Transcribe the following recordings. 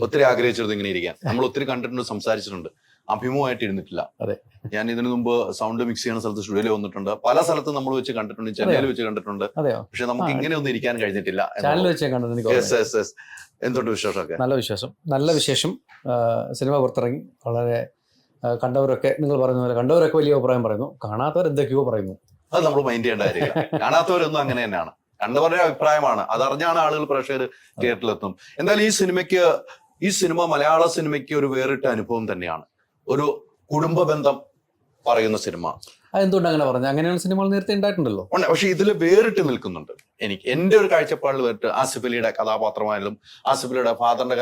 ഒത്തിരി ആഗ്രഹിച്ചിരുന്നു ഇങ്ങനെ ഇരിക്കാൻ. നമ്മൾ ഒത്തിരി കണ്ടിട്ടുണ്ട്, സംസാരിച്ചിട്ടുണ്ട്, അഭിമുഖമായിട്ട് ഇരുന്നിട്ടില്ല. അതെ, ഞാൻ ഇതിനു മുമ്പ് സൗണ്ട് മിക്സ് ചെയ്യുന്ന സ്ഥലത്ത് സ്റ്റുഡിയോയിൽ വന്നിട്ടുണ്ട്, പല സ്ഥലത്തും നമ്മൾ വെച്ച് കണ്ടിട്ടുണ്ട്, ചെന്നൈയിൽ വെച്ച് കണ്ടിട്ടുണ്ട്. അതെയോ? പക്ഷെ നമുക്ക് ഇങ്ങനെ ഒന്നും ഇരിക്കാൻ കഴിഞ്ഞിട്ടില്ല. ചാനൽ വെച്ച് കണ്ടത്. എന്തുകൊണ്ട് വിശേഷമൊക്കെ? നല്ല വിശേഷം. സിനിമ പുറത്തിറങ്ങി. വളരെ കണ്ടവരൊക്കെ നിങ്ങൾ പറയുന്ന പോലെ കണ്ടവരൊക്കെ വലിയ അഭിപ്രായം പറയുന്നു, കാണാത്തവർ എന്തൊക്കെയോ പറയുന്നു. അത് നമ്മൾ മൈൻഡ് ചെയ്യേണ്ട കാര്യമില്ല. കാണാത്തവരൊന്നും അങ്ങനെ തന്നെയാണ്, കണ്ടവരുടെ അഭിപ്രായമാണ്. അതറിഞ്ഞാണ് ആളുകൾ, പ്രേക്ഷകർ തിയേറ്ററിലെത്തും. എന്തായാലും ഈ സിനിമ മലയാള സിനിമയ്ക്ക് ഒരു വേറിട്ട അനുഭവം തന്നെയാണ്. ഒരു കുടുംബ ബന്ധം പറയുന്ന സിനിമ. എന്തുകൊണ്ട് അങ്ങനെ പറഞ്ഞു? അങ്ങനെയുള്ള സിനിമകൾ നേരത്തെ ഉണ്ടായിട്ടുണ്ടല്ലോ. പക്ഷെ ഇതിൽ വേറിട്ട് നിൽക്കുന്നുണ്ട്. എന്റെ ഒരു കാഴ്ചപ്പാടിൽ വേറിട്ട് ആസിഫ് അലിയുടെ കഥാപാത്രമായാലും, ആസിഫ് അലിയുടെ ഫാദറിന്റെ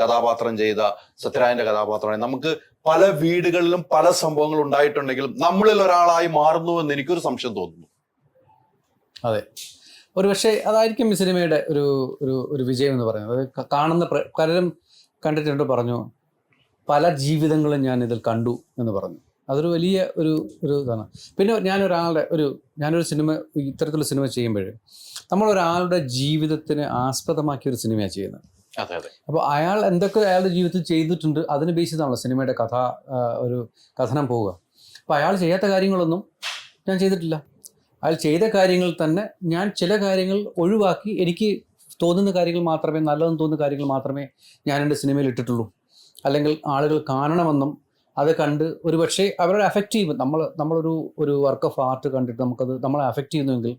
കഥാപാത്രം ചെയ്ത സത്യരാജന്റെ കഥാപാത്രമായി നമുക്ക് പല വീടുകളിലും പല സംഭവങ്ങൾ ഉണ്ടായിട്ടുണ്ടെങ്കിലും നമ്മളിൽ ഒരാളായി മാറുന്നു എന്ന് എനിക്കൊരു സംശയം തോന്നുന്നു. അതെ, ഒരു പക്ഷേ അതായിരിക്കും ഈ സിനിമയുടെ ഒരു വിജയം എന്ന് പറയുന്നത്. കാണുന്ന പലരും കണ്ടിട്ടുണ്ട്, പറഞ്ഞു പല ജീവിതങ്ങളും ഞാൻ ഇതിൽ കണ്ടു എന്ന് പറഞ്ഞു. അതൊരു വലിയ ഒരു ഇതാണ്. പിന്നെ ഞാനൊരു സിനിമ, ഇത്തരത്തിലുള്ള സിനിമ ചെയ്യുമ്പോൾ നമ്മളൊരാളുടെ ജീവിതത്തിന് ആസ്പദമാക്കിയൊരു സിനിമയാണ് ചെയ്യുന്നത്. അപ്പോൾ അയാളുടെ ജീവിതത്തിൽ ചെയ്തിട്ടുണ്ട്, അതിന് ബേസ് ചെയ്താണല്ലോ സിനിമയുടെ കഥനം പോവുക. അപ്പോൾ അയാൾ ചെയ്യാത്ത കാര്യങ്ങളൊന്നും ഞാൻ ചെയ്തിട്ടില്ല. അയാൾ ചെയ്ത കാര്യങ്ങൾ തന്നെ ഞാൻ ചില കാര്യങ്ങൾ ഒഴിവാക്കി, എനിക്ക് തോന്നുന്ന കാര്യങ്ങൾ മാത്രമേ, നല്ലതെന്ന് തോന്നുന്ന കാര്യങ്ങൾ മാത്രമേ ഞാൻ എൻ്റെ സിനിമയിൽ ഇട്ടിട്ടുള്ളൂ. അല്ലെങ്കിൽ ആളുകൾ കാണണമെന്നും അത് കണ്ട് ഒരു പക്ഷേ അവരുടെ അഫക്റ്റ് ചെയ്യും. നമ്മളൊരു വർക്ക് ഓഫ് ആർട്ട് കണ്ടിട്ട് നമ്മളെ അഫക്റ്റ് ചെയ്യുന്നുവെങ്കിൽ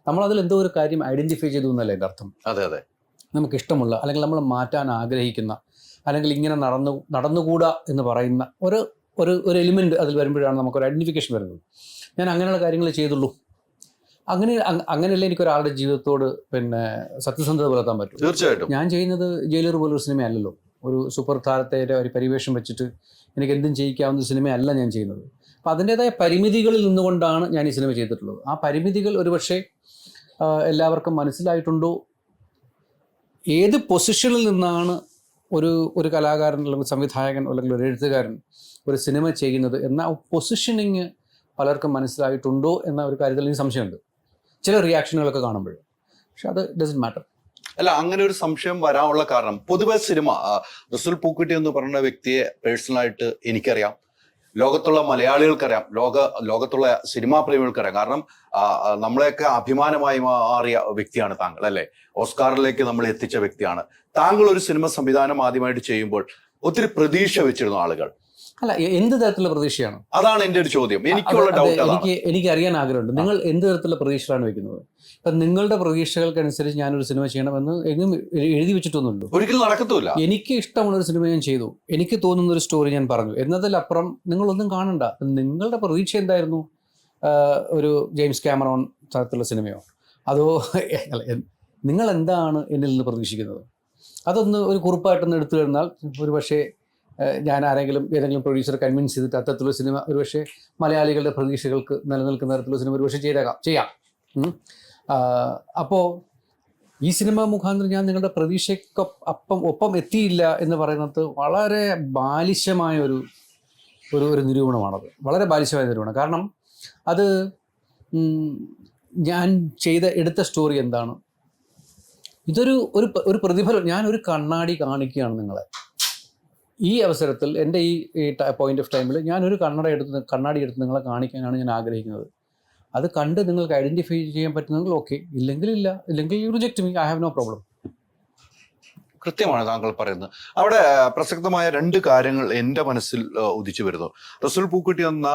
നമ്മളതിൽ എന്തോ ഒരു കാര്യം ഐഡൻറ്റിഫൈ ചെയ്തു എന്നല്ലേ എൻ്റെ അർത്ഥം. അതെ, നമുക്കിഷ്ടമുള്ള, അല്ലെങ്കിൽ നമ്മൾ മാറ്റാൻ ആഗ്രഹിക്കുന്ന, അല്ലെങ്കിൽ ഇങ്ങനെ നടന്നുകൂടാ എന്ന് പറയുന്ന ഒരു എലിമെൻറ്റ് അതിൽ വരുമ്പോഴാണ് നമുക്കൊരു ഐഡൻറ്റിഫിക്കേഷൻ വരുന്നത്. ഞാൻ അങ്ങനെയുള്ള കാര്യങ്ങൾ ചെയ്തുള്ളൂ. അങ്ങനെയല്ലേ എനിക്കൊരാളുടെ ജീവിതത്തോട് സത്യസന്ധത പുലർത്താൻ പറ്റും. തീർച്ചയായിട്ടും. ഞാൻ ചെയ്യുന്നത് ജയിലർ പോലൊരു സിനിമയല്ലല്ലോ. ഒരു സൂപ്പർ താരത്തെ ഒരു പരിവേഷം വെച്ചിട്ട് എനിക്ക് എന്തും ചെയ്യിക്കാവുന്ന സിനിമയല്ല ഞാൻ ചെയ്യുന്നത്. അപ്പോൾ അതിൻ്റേതായ പരിമിതികളിൽ നിന്നുകൊണ്ടാണ് ഞാൻ ഈ സിനിമ ചെയ്തിട്ടുള്ളത്. ആ പരിമിതികൾ ഒരുപക്ഷെ എല്ലാവർക്കും മനസ്സിലായിട്ടുണ്ടോ? ഏത് പൊസിഷനിൽ നിന്നാണ് ഒരു കലാകാരൻ അല്ലെങ്കിൽ സംവിധായകൻ അല്ലെങ്കിൽ ഒരു എഴുത്തുകാരൻ ഒരു സിനിമ ചെയ്യുന്നത് എന്ന പൊസിഷനിങ് പലർക്കും മനസ്സിലായിട്ടുണ്ടോ എന്ന ഒരു കാര്യത്തിൽ എനിക്ക് സംശയമുണ്ട്, ചില റിയാക്ഷനുകളൊക്കെ കാണുമ്പോൾ. പക്ഷെ അത് ഡസൻറ്റ് മാറ്റർ. അല്ല, അങ്ങനെ ഒരു സംശയം വരാനുള്ള കാരണം പൊതുവെ സിനിമ, റസൂൽ പൂക്കുട്ടി എന്ന് പറയുന്ന വ്യക്തിയെ പേഴ്സണലായിട്ട് എനിക്കറിയാം, ലോകത്തുള്ള മലയാളികൾക്കറിയാം, ലോകത്തുള്ള സിനിമാ പ്രേമികൾക്കറിയാം. കാരണം നമ്മളെയൊക്കെ അഭിമാനമായി മാറിയ വ്യക്തിയാണ് താങ്കൾ, അല്ലേ? ഓസ്കാറിലേക്ക് നമ്മൾ എത്തിച്ച വ്യക്തിയാണ് താങ്കൾ. ഒരു സിനിമ സംവിധാനം ആദ്യമായിട്ട് ചെയ്യുമ്പോൾ ഒത്തിരി പ്രതീക്ഷ വെച്ചിരുന്നു ആളുകൾ. അല്ല, എന്ത് തരത്തിലുള്ള പ്രതീക്ഷയാണ്? അതാണ് എൻ്റെ ഒരു ചോദ്യം. എനിക്ക് അറിയാൻ ആഗ്രഹമുണ്ട്, നിങ്ങൾ എന്ത് തരത്തിലുള്ള പ്രതീക്ഷകളാണ് വെക്കുന്നത്? ഇപ്പം നിങ്ങളുടെ പ്രതീക്ഷകൾക്കനുസരിച്ച് ഞാനൊരു സിനിമ ചെയ്യണമെന്ന് എങ്ങും എഴുതി വെച്ചിട്ടൊന്നുമില്ല. ഒരിക്കലും നടക്കത്തില്ല. എനിക്ക് ഇഷ്ടമുള്ളൊരു സിനിമ ഞാൻ ചെയ്തു, എനിക്ക് തോന്നുന്ന ഒരു സ്റ്റോറി ഞാൻ പറഞ്ഞു എന്നതിലപ്പുറം നിങ്ങളൊന്നും കാണണ്ട. നിങ്ങളുടെ പ്രതീക്ഷ എന്തായിരുന്നു? ഒരു ജെയിംസ് കാമറോൺ തരത്തിലുള്ള സിനിമയോ? അതോ നിങ്ങൾ എന്താണ് എന്നിൽ നിന്ന് പ്രതീക്ഷിക്കുന്നത്? അതൊന്ന് ഒരു കുറിപ്പായിട്ടൊന്ന് എടുത്തു കഴിഞ്ഞാൽ ഒരു പക്ഷേ ഞാൻ ഏതെങ്കിലും പ്രൊഡ്യൂസറെ കൺവിൻസ് ചെയ്തിട്ട് അത്തരത്തിലുള്ള സിനിമ ഒരുപക്ഷെ മലയാളികളുടെ പ്രതീക്ഷകൾക്ക് നിലനിൽക്കുന്ന തരത്തിലുള്ള സിനിമ ഒരുപക്ഷെ ചെയ്യാം. അപ്പോൾ ഈ സിനിമ മുഖാന്തരം ഞാൻ നിങ്ങളുടെ പ്രതീക്ഷയ്ക്ക് ഒപ്പം എത്തിയില്ല എന്ന് പറയുന്നത് വളരെ ബാലിശമായ ഒരു നിരൂപണമാണത്. വളരെ ബാലിശമായ നിരൂപണം. കാരണം അത് ഞാൻ എടുത്ത സ്റ്റോറി എന്താണ്? ഒരു പ്രതിഫലം. ഞാനൊരു കണ്ണാടി കാണിക്കുകയാണ് നിങ്ങളെ. ഈ അവസരത്തിൽ എൻ്റെ ഈ പോയിന്റ് ഓഫ് ടൈമിൽ ഞാനൊരു കണ്ണാടി എടുത്ത് നിങ്ങളെ കാണിക്കാനാണ് ഞാൻ ആഗ്രഹിക്കുന്നത്. അത് കണ്ട് നിങ്ങൾക്ക് ഐഡൻറ്റിഫൈ ചെയ്യാൻ പറ്റുന്നെങ്കിൽ ഓക്കെ, ഇല്ലെങ്കിൽ you reject me, I have no problem. കൃത്യമാണ് താങ്കൾ പറയുന്നത്. അവിടെ പ്രസക്തമായ രണ്ട് കാര്യങ്ങൾ എൻ്റെ മനസ്സിൽ ഉദിച്ചു വരുന്നു. റസൂൽ പൂക്കുട്ടി എന്ന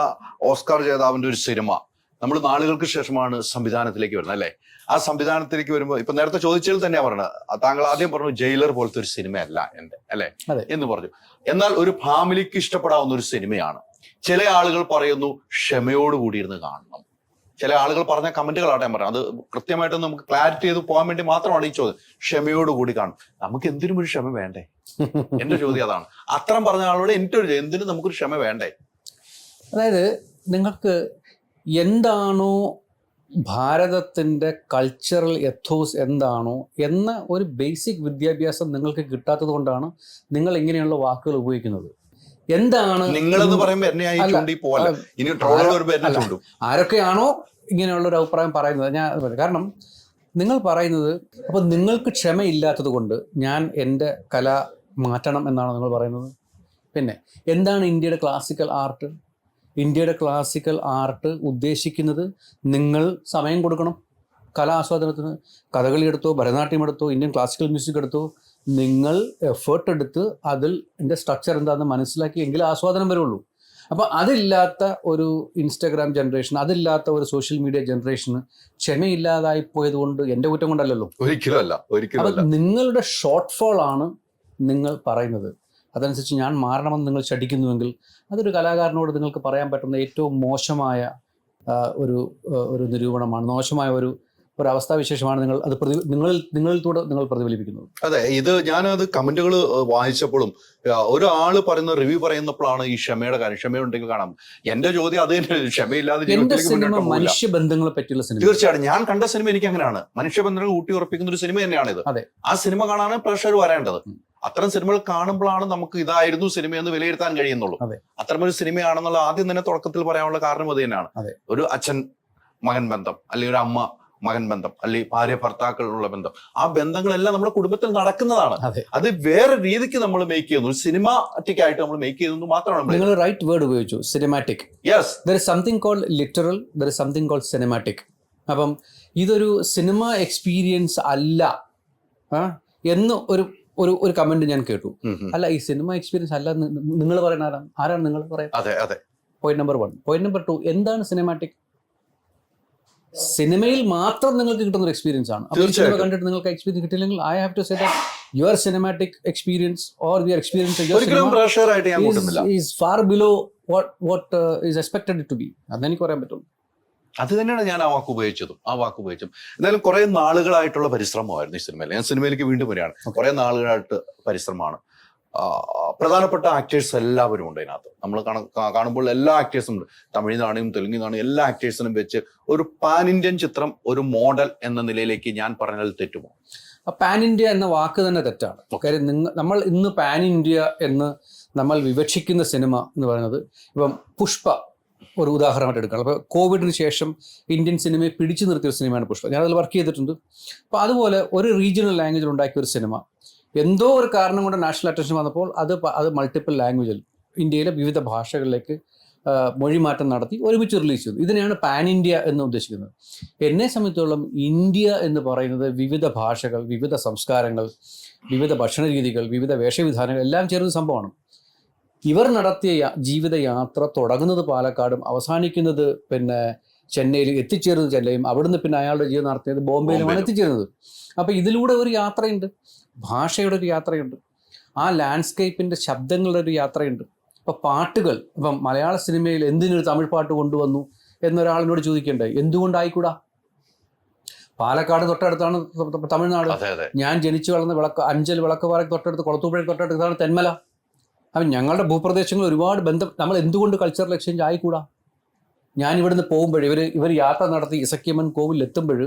ഓസ്കാർ ജേതാവിൻ്റെ ഒരു സിനിമ നമ്മൾ നാളുകൾക്ക് ശേഷമാണ് സംവിധാനത്തിലേക്ക് വരുന്നത്, അല്ലേ? ആ സംവിധാനത്തിലേക്ക് വരുമ്പോൾ ഇപ്പൊ നേരത്തെ ചോദിച്ചതിൽ തന്നെയാണ് പറഞ്ഞത്. താങ്കൾ ആദ്യം പറഞ്ഞു ജയിലർ പോലത്തെ ഒരു സിനിമയല്ല എൻ്റെ, അല്ലേ എന്ന് പറഞ്ഞു. എന്നാൽ ഒരു ഫാമിലിക്ക് ഇഷ്ടപ്പെടാവുന്ന ഒരു സിനിമയാണ്. ചില ആളുകൾ പറയുന്നു ക്ഷമയോടുകൂടി ഇരുന്ന് കാണണം. ചില ആളുകൾ പറഞ്ഞ കമന്റുകളാണ് ഞാൻ പറഞ്ഞത്. അത് കൃത്യമായിട്ട് നമുക്ക് ക്ലാരിറ്റി ചെയ്ത് പോകാൻ വേണ്ടി മാത്രമാണ് ഈ ചോദ്യം. ക്ഷമയോടുകൂടി കാണും. നമുക്ക് എന്തിനും ഒരു ക്ഷമ വേണ്ടേ? എന്റെ ചോദ്യം അതാണ്. അത്തരം പറഞ്ഞ ആളോട് എൻ്റെ ഒരു എന്തിനും നമുക്കൊരു ക്ഷമ വേണ്ടേ? അതായത് നിങ്ങൾക്ക് എന്താണോ ഭാരതത്തിൻ്റെ കൾച്ചറൽ എത്തോസ് എന്താണോ എന്ന ഒരു ബേസിക് വിദ്യാഭ്യാസം നിങ്ങൾക്ക് കിട്ടാത്തത് കൊണ്ടാണ് നിങ്ങൾ ഇങ്ങനെയുള്ള വാക്കുകൾ ഉപയോഗിക്കുന്നത്. എന്താണ് നിങ്ങളെന്ന് പറയുമ്പോൾ ആരൊക്കെയാണോ ഇങ്ങനെയുള്ളൊരു അഭിപ്രായം പറയുന്നത്? കാരണം നിങ്ങൾ പറയുന്നത്, അപ്പോൾ നിങ്ങൾക്ക് ക്ഷമയില്ലാത്തത് കൊണ്ട് ഞാൻ എൻ്റെ കല മാറ്റണം എന്നാണ് നിങ്ങൾ പറയുന്നത്? പിന്നെ എന്താണ് ഇന്ത്യയുടെ ക്ലാസിക്കൽ ആർട്ട്? ഇന്ത്യയുടെ ക്ലാസിക്കൽ ആർട്ട് ഉദ്ദേശിക്കുന്നത് നിങ്ങൾ സമയം കൊടുക്കണം കലാസ്വാദനത്തിന്. കഥകളി എടുത്തോ, ഭരതനാട്യം എടുത്തോ, ഇന്ത്യൻ ക്ലാസിക്കൽ മ്യൂസിക് എടുത്തോ, നിങ്ങൾ എഫേർട്ട് എടുത്ത് അതിൽ എൻ്റെ സ്ട്രക്ചർ എന്താണെന്ന് മനസ്സിലാക്കി എങ്കിലേ ആസ്വാദനം വരുള്ളൂ. അപ്പോൾ അതില്ലാത്ത ഒരു ഇൻസ്റ്റാഗ്രാം ജനറേഷൻ, അതില്ലാത്ത ഒരു സോഷ്യൽ മീഡിയ ജനറേഷന് ക്ഷമയില്ലാതായി പോയത് കൊണ്ട് എൻ്റെ കുറ്റം കൊണ്ടല്ലല്ലോ. ഒരിക്കലും അപ്പം നിങ്ങളുടെ ഷോർട്ട് ഫോൾ ആണ് നിങ്ങൾ പറയുന്നത്. അതനുസരിച്ച് ഞാൻ മാറണമെന്ന് നിങ്ങൾ ശഠിക്കുന്നുവെങ്കിൽ അതൊരു കലാകാരനോട് നിങ്ങൾക്ക് പറയാൻ പറ്റുന്ന ഏറ്റവും മോശമായ ഒരു നിരൂപണമാണ്, മോശമായ ഒരു അവസ്ഥാവിശേഷമാണ് നിങ്ങൾ അത് നിങ്ങളിലൂടെ നിങ്ങൾ പ്രതിഫലിപ്പിക്കുന്നത്. അതെ, ഇത് ഞാനത് കമന്റുകൾ വായിച്ചപ്പോഴും ഒരാള് പറയുന്ന റിവ്യൂ പറയുന്നപ്പോഴാണ് ഈ ക്ഷമയുടെ കാര്യം. ക്ഷമയുണ്ടെങ്കിൽ കാണാം. എന്റെ ചോദ്യം അത് തന്നെ, ക്ഷമയില്ലാതെ എന്റെ സിനിമ മനുഷ്യബന്ധങ്ങളെ പറ്റിയുള്ള സിനിമ. തീർച്ചയായിട്ടും ഞാൻ കണ്ട സിനിമ എനിക്ക് അങ്ങനെയാണ്. മനുഷ്യബന്ധങ്ങൾ ഊട്ടി ഉറപ്പിക്കുന്ന ഒരു സിനിമ തന്നെയാണിത്. അതെ, ആ സിനിമ കാണാനാണ് പ്രേക്ഷകർ വരേണ്ടത്. അത്തരം സിനിമകൾ കാണുമ്പോഴാണ് നമുക്ക് ഇതായിരുന്നു സിനിമയെന്ന് വിലയിരുത്താൻ കഴിയുന്നുള്ളൂ. അത്തരമൊരു സിനിമയാണെന്നുള്ള ആദ്യം തന്നെ തുടക്കത്തിൽ പറയാനുള്ള കാരണം അത് തന്നെയാണ്. ഒരു അച്ഛൻ മകൻ ബന്ധം, അല്ലെങ്കിൽ ഒരു അമ്മ മകൻ ബന്ധം, അല്ലെങ്കിൽ ഭാര്യ ഭർത്താക്കളുള്ള ബന്ധം, ആ ബന്ധങ്ങളെല്ലാം നമ്മുടെ കുടുംബത്തിൽ നടക്കുന്നതാണ്. അത് വേറെ രീതിക്ക് നമ്മൾ മേക്ക് ചെയ്യുന്നു, സിനിമാറ്റിക് ആയിട്ട് നമ്മൾ മേക്ക് ചെയ്യുന്നു മാത്രമാണ്. നിങ്ങൾ റൈറ്റ് വേർഡ് ഉപയോഗിച്ചു, cinematic. Yes, there is something called literal, there is something called cinematic. അപ്പം ഇതൊരു സിനിമ എക്സ്പീരിയൻസ് അല്ല എന്ന് ഒരു കമന്റ് ഞാൻ കേട്ടു. അല്ല, ഈ സിനിമ എക്സ്പീരിയൻസ് അല്ല നിങ്ങൾ പറയുന്ന ആരാണ് നിങ്ങൾ പറയുന്നത്? Point number 1. പോയിന്റ് നമ്പർ 2, എന്താണ് സിനിമാറ്റിക്? സിനിമയിൽ മാത്രം നിങ്ങൾക്ക് കിട്ടുന്ന ഒരു എക്സ്പീരിയൻസ് ആണ്. സിനിമ കണ്ടിട്ട് നിങ്ങൾക്ക് എക്സ്പീരിയൻസ് കിട്ടില്ലെങ്കിൽ I have to say that your cinematic experience or your experience is far below what is expected to be. അതെനിക്ക് പറയാൻ പറ്റുള്ളൂ. അത് തന്നെയാണ് ഞാൻ ആ വാക്ക് ഉപയോഗിച്ചതും. എന്തായാലും കുറെ നാളുകളായിട്ടുള്ള പരിശ്രമമായിരുന്നു ഈ സിനിമയിൽ. ഞാൻ സിനിമയിലേക്ക് വീണ്ടും വരികയാണ്. കുറെ നാളുകളായിട്ട് പരിശ്രമമാണ്. പ്രധാനപ്പെട്ട ആക്ടേഴ്സ് എല്ലാവരും ഉണ്ട് ഇതിനകത്ത്. നമ്മൾ കാണുമ്പോൾ എല്ലാ ആക്ടേഴ്സും ഉണ്ട്. തമിഴ്നാടും തെലുങ്കിനാണ് എല്ലാ ആക്ടേഴ്സിനും വെച്ച് ഒരു പാൻ ഇന്ത്യൻ ചിത്രം, ഒരു മോഡൽ എന്ന നിലയിലേക്ക് ഞാൻ പറഞ്ഞാൽ തെറ്റുമോ? പാൻ ഇന്ത്യ എന്ന വാക്ക് തന്നെ തെറ്റാണ്. കാര്യം നമ്മൾ ഇന്ന് പാൻ ഇന്ത്യ എന്ന് നമ്മൾ വിവക്ഷിക്കുന്ന സിനിമ എന്ന് പറയുന്നത്, ഇപ്പം പുഷ്പ ഒരു ഉദാഹരണമായിട്ട് എടുക്കണം. അപ്പോൾ കോവിഡിന് ശേഷം ഇന്ത്യൻ സിനിമയെ പിടിച്ചു നിർത്തിയ ഒരു സിനിമയാണ് പുഷ്പ. ഞാനതിൽ വർക്ക് ചെയ്തിട്ടുണ്ട്. അപ്പോൾ അതുപോലെ ഒരു റീജിയണൽ ലാംഗ്വേജിൽ ഉണ്ടാക്കിയ ഒരു സിനിമ എന്തോ ഒരു കാരണം കൊണ്ട് നാഷണൽ അറ്റൻഷൻ വന്നപ്പോൾ അത് മൾട്ടിപ്പിൾ ലാംഗ്വേജിൽ ഇന്ത്യയിലെ വിവിധ ഭാഷകളിലേക്ക് മൊഴിമാറ്റം നടത്തി ഒരുമിച്ച് റിലീസ് ചെയ്തു. ഇതിനെയാണ് പാൻ ഇന്ത്യ എന്ന് ഉദ്ദേശിക്കുന്നത്. എന്നെ സംബന്ധിച്ചോളം ഇന്ത്യ എന്ന് പറയുന്നത് വിവിധ ഭാഷകൾ, വിവിധ സംസ്കാരങ്ങൾ, വിവിധ ഭക്ഷണ രീതികൾ, വിവിധ വേഷവിധാനങ്ങൾ എല്ലാം ചേർന്ന സംഭവമാണ്. ഇവർ നടത്തിയ ജീവിതയാത്ര തുടങ്ങുന്നത് പാലക്കാടും അവസാനിക്കുന്നത് ചെന്നൈയിൽ, എത്തിച്ചേരുന്നത് ചെന്നൈയും, അവിടുന്ന് അയാളുടെ ജീവിതം നടത്തിയത് ബോംബെയിലുമാണ് എത്തിച്ചേരുന്നത്. അപ്പോൾ ഇതിലൂടെ ഒരു യാത്രയുണ്ട്, ഭാഷയുടെ ഒരു യാത്രയുണ്ട്, ആ ലാൻഡ്സ്കേപ്പിൻ്റെ ശബ്ദങ്ങളുടെ ഒരു യാത്രയുണ്ട്. ഇപ്പോൾ പാട്ടുകൾ, ഇപ്പം മലയാള സിനിമയിൽ എന്തിനൊരു തമിഴ് പാട്ട് കൊണ്ടുവന്നു എന്നൊരാളിനോട് ചോദിക്കണ്ടേ? എന്തുകൊണ്ടായിക്കൂടാ? പാലക്കാട് തൊട്ടടുത്താണ് തമിഴ്നാട്. ഞാൻ ജനിച്ചു വളർന്ന അഞ്ചൽ വിളക്കുപാറയ്ക്ക് തൊട്ടടുത്ത്, കുളത്തൂപ്പുഴയ്ക്ക് തൊട്ടടുത്ത് ഇതാണ് തെന്മല. അപ്പം ഞങ്ങളുടെ ഭൂപ്രദേശങ്ങൾ ഒരുപാട് ബന്ധം, നമ്മൾ എന്തുകൊണ്ട് കൾച്ചറൽ എക്സ്ചേഞ്ച് ആയിക്കൂടാ? ഞാൻ ഇവിടുന്ന് പോകുമ്പോൾ ഇവർ യാത്ര നടത്തി ഇസക്കിയമ്മൻ കോവിൽ എത്തുമ്പോൾ